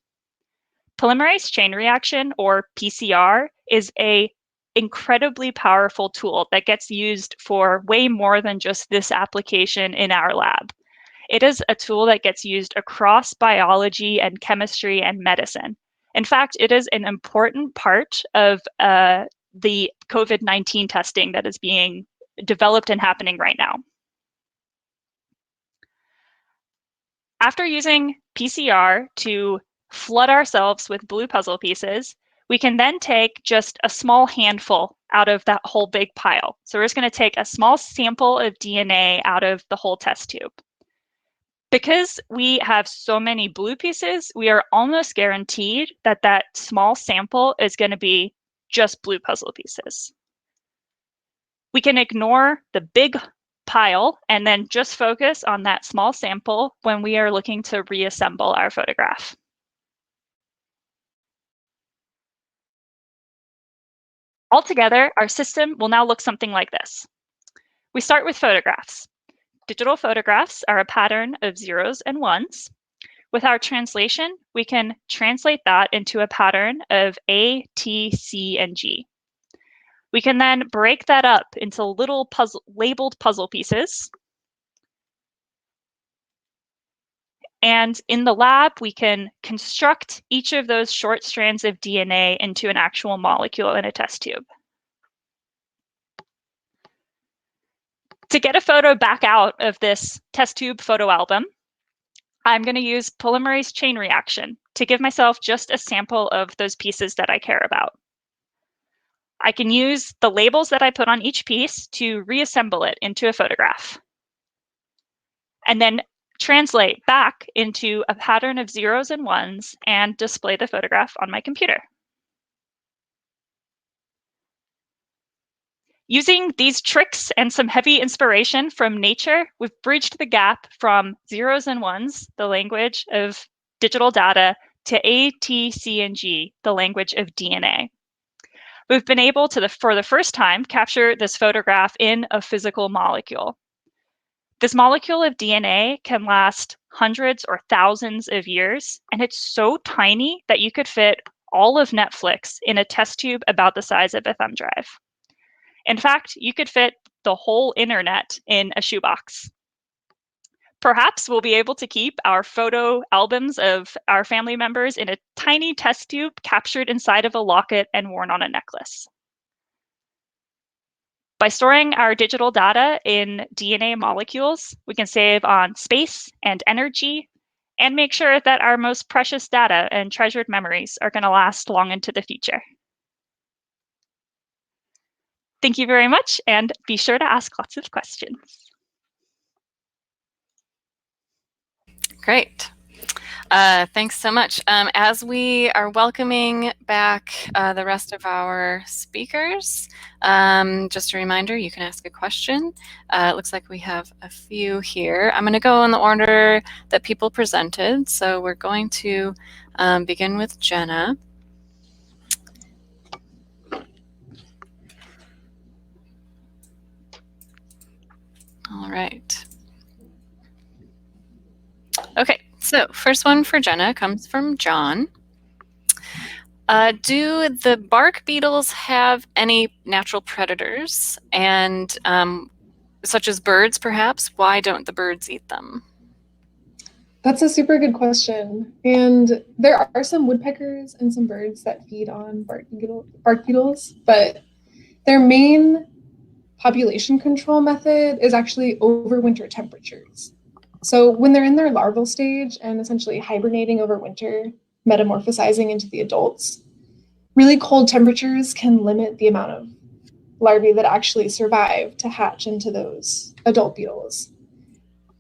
Polymerase chain reaction, or PCR, is an incredibly powerful tool that gets used for way more than just this application in our lab. It is a tool that gets used across biology and chemistry and medicine. In fact, it is an important part of the COVID-19 testing that is being developed and happening right now. After using PCR to flood ourselves with blue puzzle pieces, we can then take just a small handful out of that whole big pile. So we're just going to take a small sample of DNA out of the whole test tube. Because we have so many blue pieces, we are almost guaranteed that that small sample is going to be just blue puzzle pieces. We can ignore the big pile and then just focus on that small sample when we are looking to reassemble our photograph. Altogether, our system will now look something like this. We start with photographs. Digital photographs are a pattern of zeros and ones. With our translation, we can translate that into a pattern of A, T, C, and G. We can then break that up into little labeled puzzle pieces. And in the lab, we can construct each of those short strands of DNA into an actual molecule in a test tube. To get a photo back out of this test tube photo album, I'm going to use polymerase chain reaction to give myself just a sample of those pieces that I care about. I can use the labels that I put on each piece to reassemble it into a photograph, and then translate back into a pattern of zeros and ones and display the photograph on my computer. Using these tricks and some heavy inspiration from nature, we've bridged the gap from zeros and ones, the language of digital data, to A, T, C, and G, the language of DNA. We've been able to, for the first time, capture this photograph in a physical molecule. This molecule of DNA can last hundreds or thousands of years, and it's so tiny that you could fit all of Netflix in a test tube about the size of a thumb drive. In fact, you could fit the whole internet in a shoebox. Perhaps we'll be able to keep our photo albums of our family members in a tiny test tube captured inside of a locket and worn on a necklace. By storing our digital data in DNA molecules, we can save on space and energy and make sure that our most precious data and treasured memories are going to last long into the future. Thank you very much, and be sure to ask lots of questions. Great. Thanks so much. As we are welcoming back the rest of our speakers, just a reminder, you can ask a question. It looks like we have a few here. I'm going to go in the order that people presented. So we're going to begin with Jenna. All right. Okay, so first one for Jenna comes from John. Do the bark beetles have any natural predators, and such as birds, perhaps? Why don't the birds eat them? That's a super good question. And there are some woodpeckers and some birds that feed on bark beetles, but their main population control method is actually overwinter temperatures. So when they're in their larval stage and essentially hibernating over winter, metamorphosizing into the adults, really cold temperatures can limit the amount of larvae that actually survive to hatch into those adult beetles.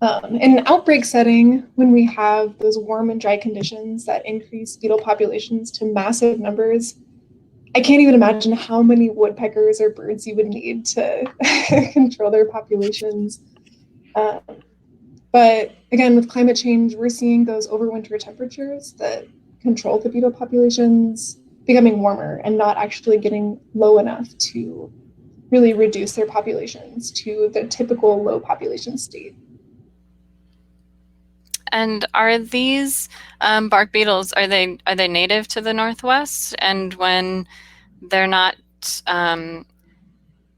In an outbreak setting, when we have those warm and dry conditions that increase beetle populations to massive numbers, I can't even imagine how many woodpeckers or birds you would need to control their populations. But again, with climate change, we're seeing those overwinter temperatures that control the beetle populations becoming warmer and not actually getting low enough to really reduce their populations to the typical low population state. And are these bark beetles, are they native to the Northwest? And when they're not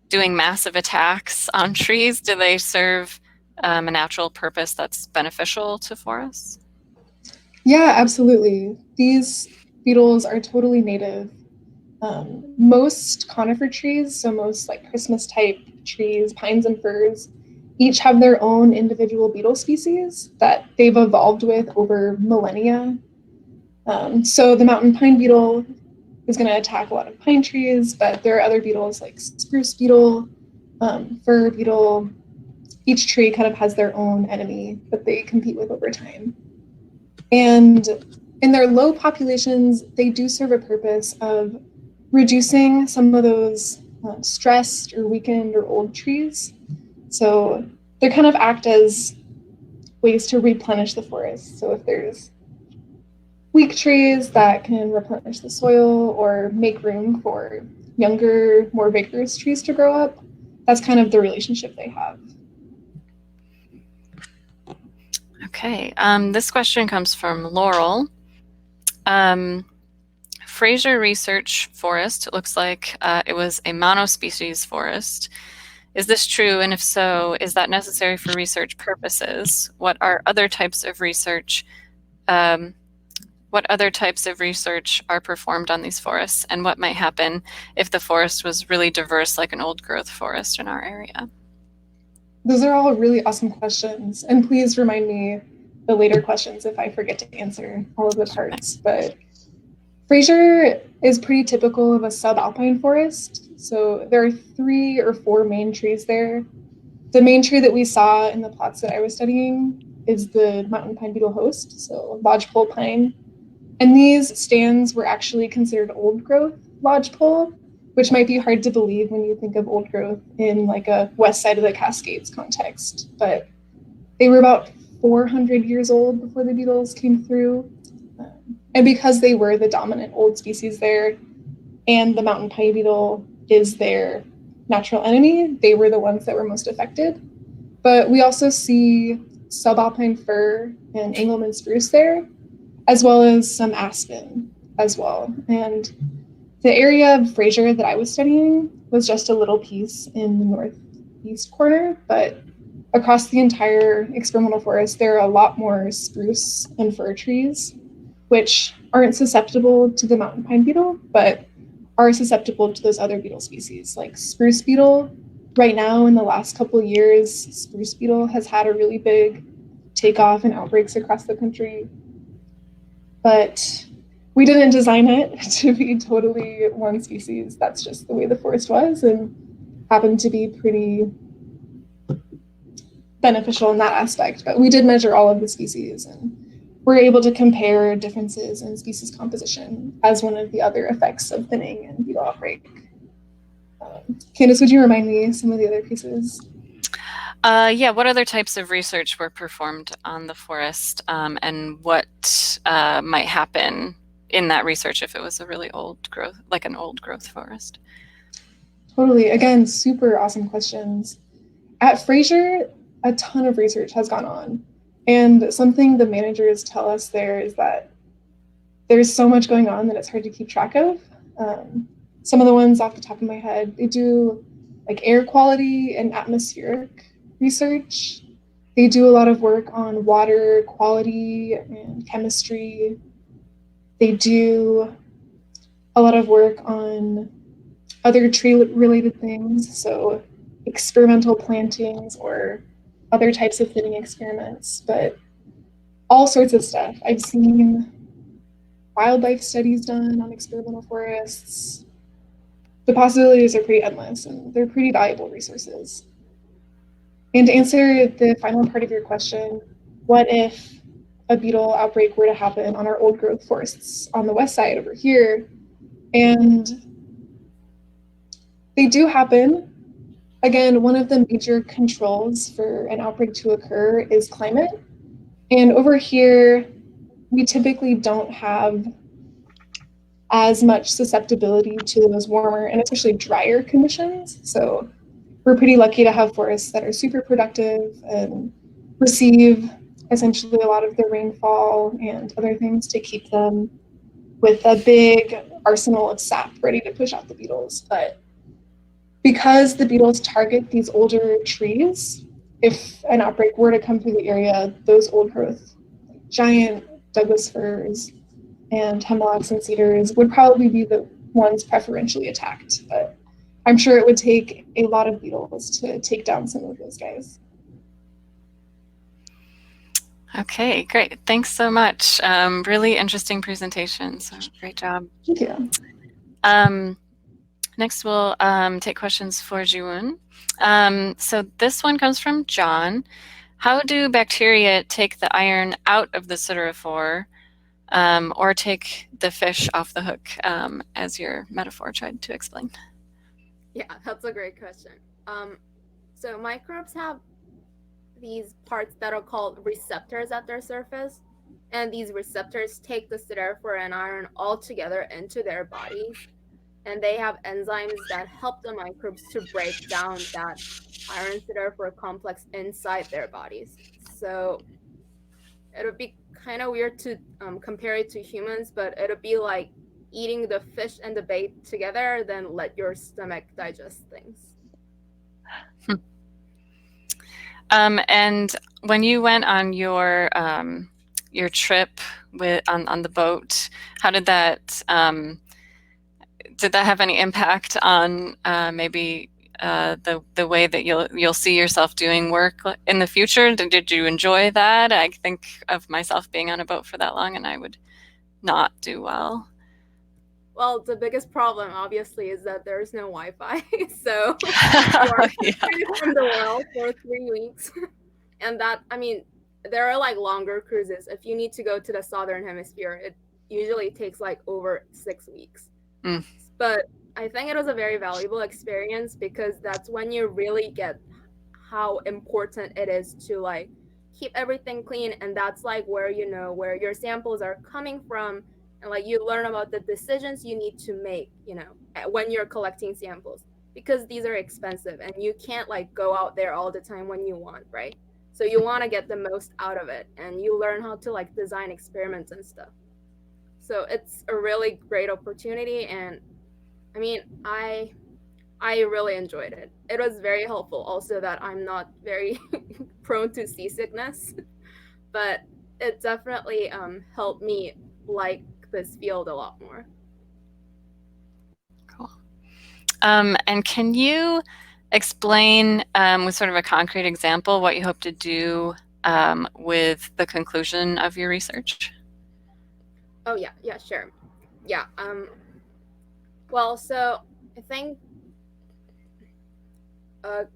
doing massive attacks on trees, do they serve a natural purpose that's beneficial to forests? Yeah, absolutely. These beetles are totally native. Most conifer trees, so most like Christmas type trees, pines and firs, each have their own individual beetle species that they've evolved with over millennia. So the mountain pine beetle is going to attack a lot of pine trees, but there are other beetles like spruce beetle, fir beetle. Each tree kind of has their own enemy that they compete with over time. And in their low populations, they do serve a purpose of reducing some of those stressed or weakened or old trees. So they kind of act as ways to replenish the forest. So if there's weak trees that can replenish the soil or make room for younger, more vigorous trees to grow up, that's kind of the relationship they have. Okay, this question comes from Laurel. Fraser Research Forest, it looks like it was a monospecies forest. Is this true? And if so, is that necessary for research purposes? What other types of research are performed on these forests? And what might happen if the forest was really diverse, like an old growth forest in our area? Those are all really awesome questions. And please remind me the later questions if I forget to answer all of the parts. But Fraser is pretty typical of a subalpine forest. So there are 3 or 4 main trees there. The main tree that we saw in the plots that I was studying is the mountain pine beetle host, so lodgepole pine. And these stands were actually considered old growth lodgepole, which might be hard to believe when you think of old growth in like a west side of the Cascades context. But they were about 400 years old before the beetles came through. And because they were the dominant old species there, and the mountain pine beetle is their natural enemy, they were the ones that were most affected. But we also see subalpine fir and Engelmann spruce there, as well as some aspen as well. And the area of Fraser that I was studying was just a little piece in the northeast corner, but across the entire experimental forest, there are a lot more spruce and fir trees, which aren't susceptible to the mountain pine beetle, but are susceptible to those other beetle species like spruce beetle. Right now, in the last couple of years, spruce beetle has had a really big takeoff and outbreaks across the country. But we didn't design it to be totally one species. That's just the way the forest was and happened to be pretty beneficial in that aspect. But we did measure all of the species and we're able to compare differences in species composition as one of the other effects of thinning and beetle outbreak. Candace, would you remind me some of the other pieces? Yeah, what other types of research were performed on the forest, and what might happen in that research if it was a really old growth, like an old growth forest? Totally. Again, super awesome questions. At Fraser, a ton of research has gone on. And something the managers tell us there is that there's so much going on that it's hard to keep track of. Some of the ones off the top of my head, they do like air quality and atmospheric research. They do a lot of work on water quality and chemistry. They do a lot of work on other tree-related things, so experimental plantings or other types of thinning experiments, but all sorts of stuff. I've seen wildlife studies done on experimental forests. The possibilities are pretty endless and they're pretty valuable resources. And to answer the final part of your question, what if a beetle outbreak were to happen on our old growth forests on the west side over here? And they do happen. Again, one of the major controls for an outbreak to occur is climate. And over here, we typically don't have as much susceptibility to those warmer and especially drier conditions. So we're pretty lucky to have forests that are super productive and receive essentially a lot of the rainfall and other things to keep them with a big arsenal of sap ready to push out the beetles. But because the beetles target these older trees, if an outbreak were to come through the area, those old growth, giant Douglas firs and hemlocks and cedars would probably be the ones preferentially attacked. But I'm sure it would take a lot of beetles to take down some of those guys. Okay, great. Thanks so much. Really interesting presentation. So great job. Thank you. Next, we'll take questions for Jiwoon. So this one comes from John. How do bacteria take the iron out of the siderophore, or take the fish off the hook, as your metaphor tried to explain? Yeah, that's a great question. So microbes have these parts that are called receptors at their surface, and these receptors take the siderophore and iron all together into their bodies. and they have enzymes that help the microbes to break down that iron siderophore complex inside their bodies. So it would be kind of weird to compare it to humans, but it would be like eating the fish and the bait together, then let your stomach digest things. And when you went on your trip on the boat, how did that have any impact on maybe the way that you'll see yourself doing work in the future? Did you enjoy that? I think of myself being on a boat for that long, and I would not do well. Well, the biggest problem, obviously, is that there's no Wi-Fi, so you are separated from the world for 3 weeks, and that, I mean, there are like longer cruises. If you need to go to the southern hemisphere, it usually takes like over 6 weeks. But I think it was a very valuable experience because that's when you really get how important it is to like keep everything clean, and that's like where you know where your samples are coming from, and like you learn about the decisions you need to make, you know, when you're collecting samples, because these are expensive and you can't like go out there all the time when you want, right? So you want to get the most out of it, and you learn how to like design experiments and stuff. So it's a really great opportunity, and I mean, I really enjoyed it. It was very helpful also that I'm not very prone to seasickness, but it definitely helped me like this field a lot more. Cool. And can you explain with sort of a concrete example what you hope to do with the conclusion of your research? Oh yeah, sure. Yeah. Well, so I think a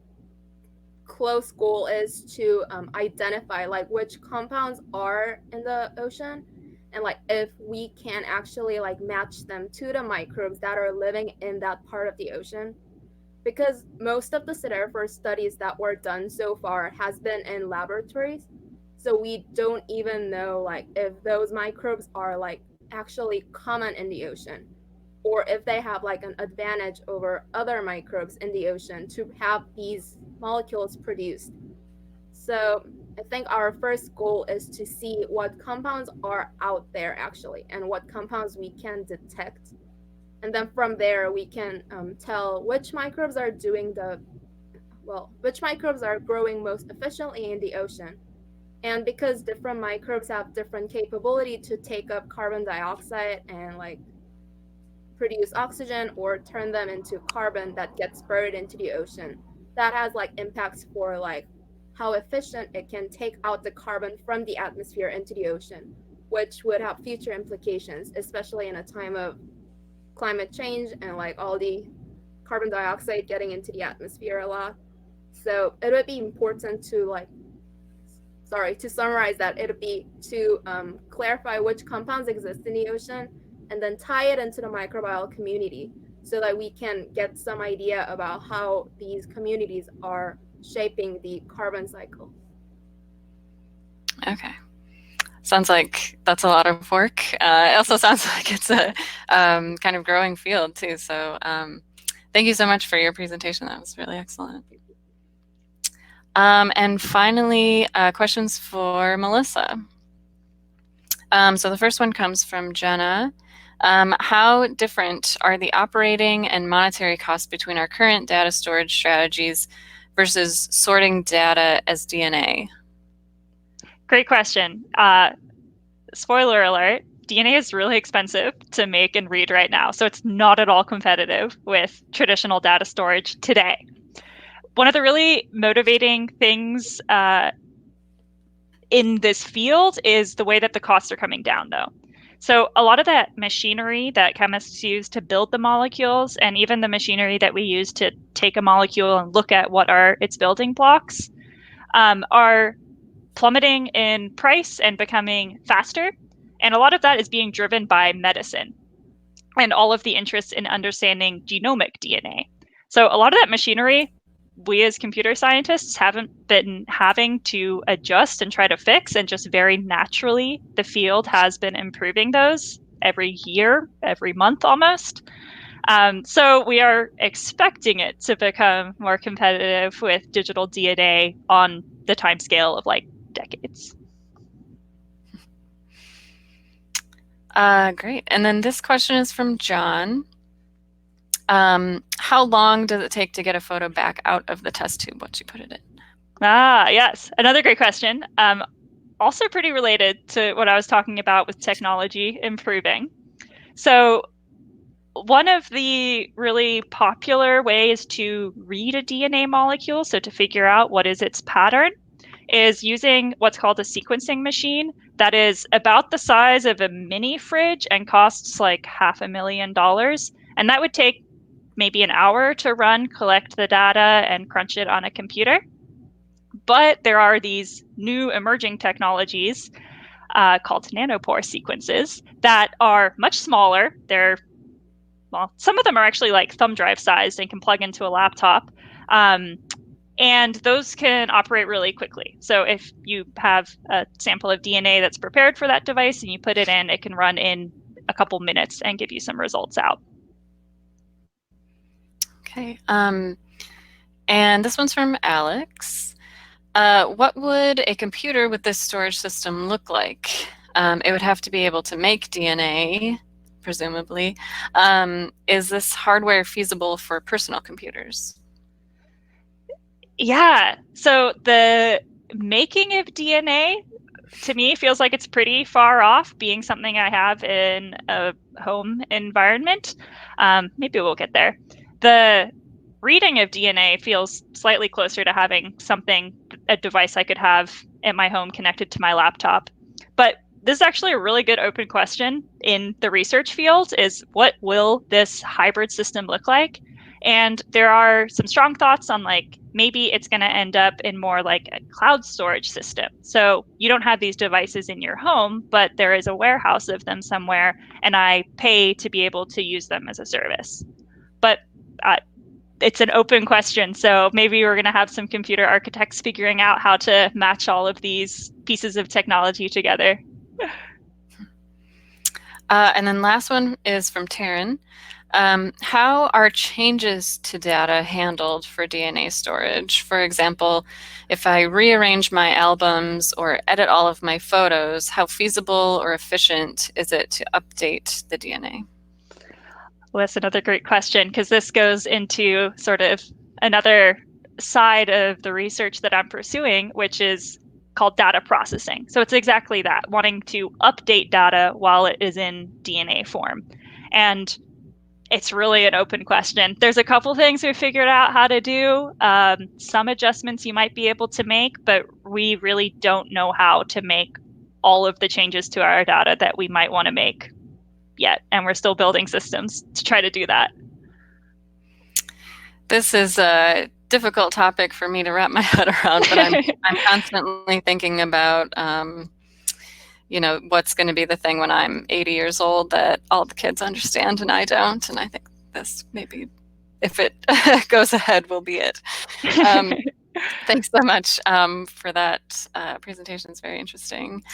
close goal is to identify like which compounds are in the ocean, and like if we can actually like match them to the microbes that are living in that part of the ocean, because most of the siderophore studies that were done so far has been in laboratories, so we don't even know like if those microbes are like actually common in the ocean, or if they have like an advantage over other microbes in the ocean to have these molecules produced. So I think our first goal is to see what compounds are out there actually, and what compounds we can detect. And then from there, we can tell which microbes are which microbes are growing most efficiently in the ocean. And because different microbes have different capability to take up carbon dioxide and like produce oxygen or turn them into carbon that gets buried into the ocean, that has like impacts for like how efficient it can take out the carbon from the atmosphere into the ocean, which would have future implications, especially in a time of climate change and like all the carbon dioxide getting into the atmosphere a lot. So it would be important to like, to summarize that, it would be to clarify which compounds exist in the ocean, and then tie it into the microbial community so that we can get some idea about how these communities are shaping the carbon cycle. Okay. Sounds like that's a lot of work. It also sounds like it's a kind of growing field too. So thank you so much for your presentation. That was really excellent. And finally, questions for Melissa. So the first one comes from Jenna. How different are the operating and monetary costs between our current data storage strategies versus sorting data as DNA? Great question. Spoiler alert, DNA is really expensive to make and read right now, so it's not at all competitive with traditional data storage today. One of the really motivating things in this field is the way that the costs are coming down, though. So a lot of that machinery that chemists use to build the molecules, and even the machinery that we use to take a molecule and look at what are its building blocks, are plummeting in price and becoming faster. And a lot of that is being driven by medicine and all of the interest in understanding genomic DNA. So a lot of that machinery, we as computer scientists haven't been having to adjust and try to fix, and just very naturally, the field has been improving those every year, every month almost. So we are expecting it to become more competitive with digital DNA on the timescale of like decades. Great. And then this question is from John. How long does it take to get a photo back out of the test tube once you put it in? Yes, another great question. Also pretty related to what I was talking about with technology improving. So one of the really popular ways to read a DNA molecule, so to figure out what is its pattern, is using what's called a sequencing machine that is about the size of a mini fridge and costs like $500,000. And that would take maybe an hour to run, collect the data, and crunch it on a computer. But there are these new emerging technologies called nanopore sequences that are much smaller. Well, some of them are actually like thumb drive sized and can plug into a laptop. And those can operate really quickly. So if you have a sample of DNA that's prepared for that device and you put it in, it can run in a couple minutes and give you some results out. Okay. And this one's from Alex. What would a computer with this storage system look like? It would have to be able to make DNA, presumably. Is this hardware feasible for personal computers? Yeah. So the making of DNA to me feels like it's pretty far off being something I have in a home environment. Maybe we'll get there. The reading of DNA feels slightly closer to having a device I could have at my home connected to my laptop. But this is actually a really good open question in the research field is what will this hybrid system look like? And there are some strong thoughts on like maybe it's going to end up in more like a cloud storage system. So you don't have these devices in your home, but there is a warehouse of them somewhere, and I pay to be able to use them as a service. But it's an open question. So maybe we're going to have some computer architects figuring out how to match all of these pieces of technology together. And then last one is from Taryn. How are changes to data handled for DNA storage? For example, if I rearrange my albums or edit all of my photos, how feasible or efficient is it to update the DNA? Well, that's another great question because this goes into sort of another side of the research that I'm pursuing, which is called data processing. So it's exactly that, wanting to update data while it is in DNA form. And it's really an open question. There's a couple things we've figured out how to do. Some adjustments you might be able to make, but we really don't know how to make all of the changes to our data that we might want to make yet. And we're still building systems to try to do that. This is a difficult topic for me to wrap my head around, but I'm constantly thinking about what's going to be the thing when I'm 80 years old that all the kids understand and I don't. And I think this maybe, if it goes ahead, will be it. Thanks so much for that presentation. It's very interesting.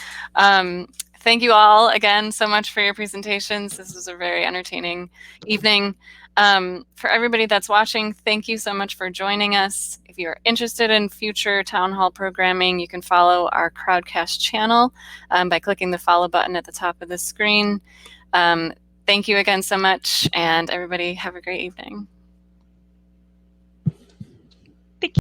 Thank you all again so much for your presentations. This was a very entertaining evening. For everybody that's watching, thank you so much for joining us. If you're interested in future town hall programming, you can follow our Crowdcast channel by clicking the follow button at the top of the screen. Thank you again so much, and everybody have a great evening.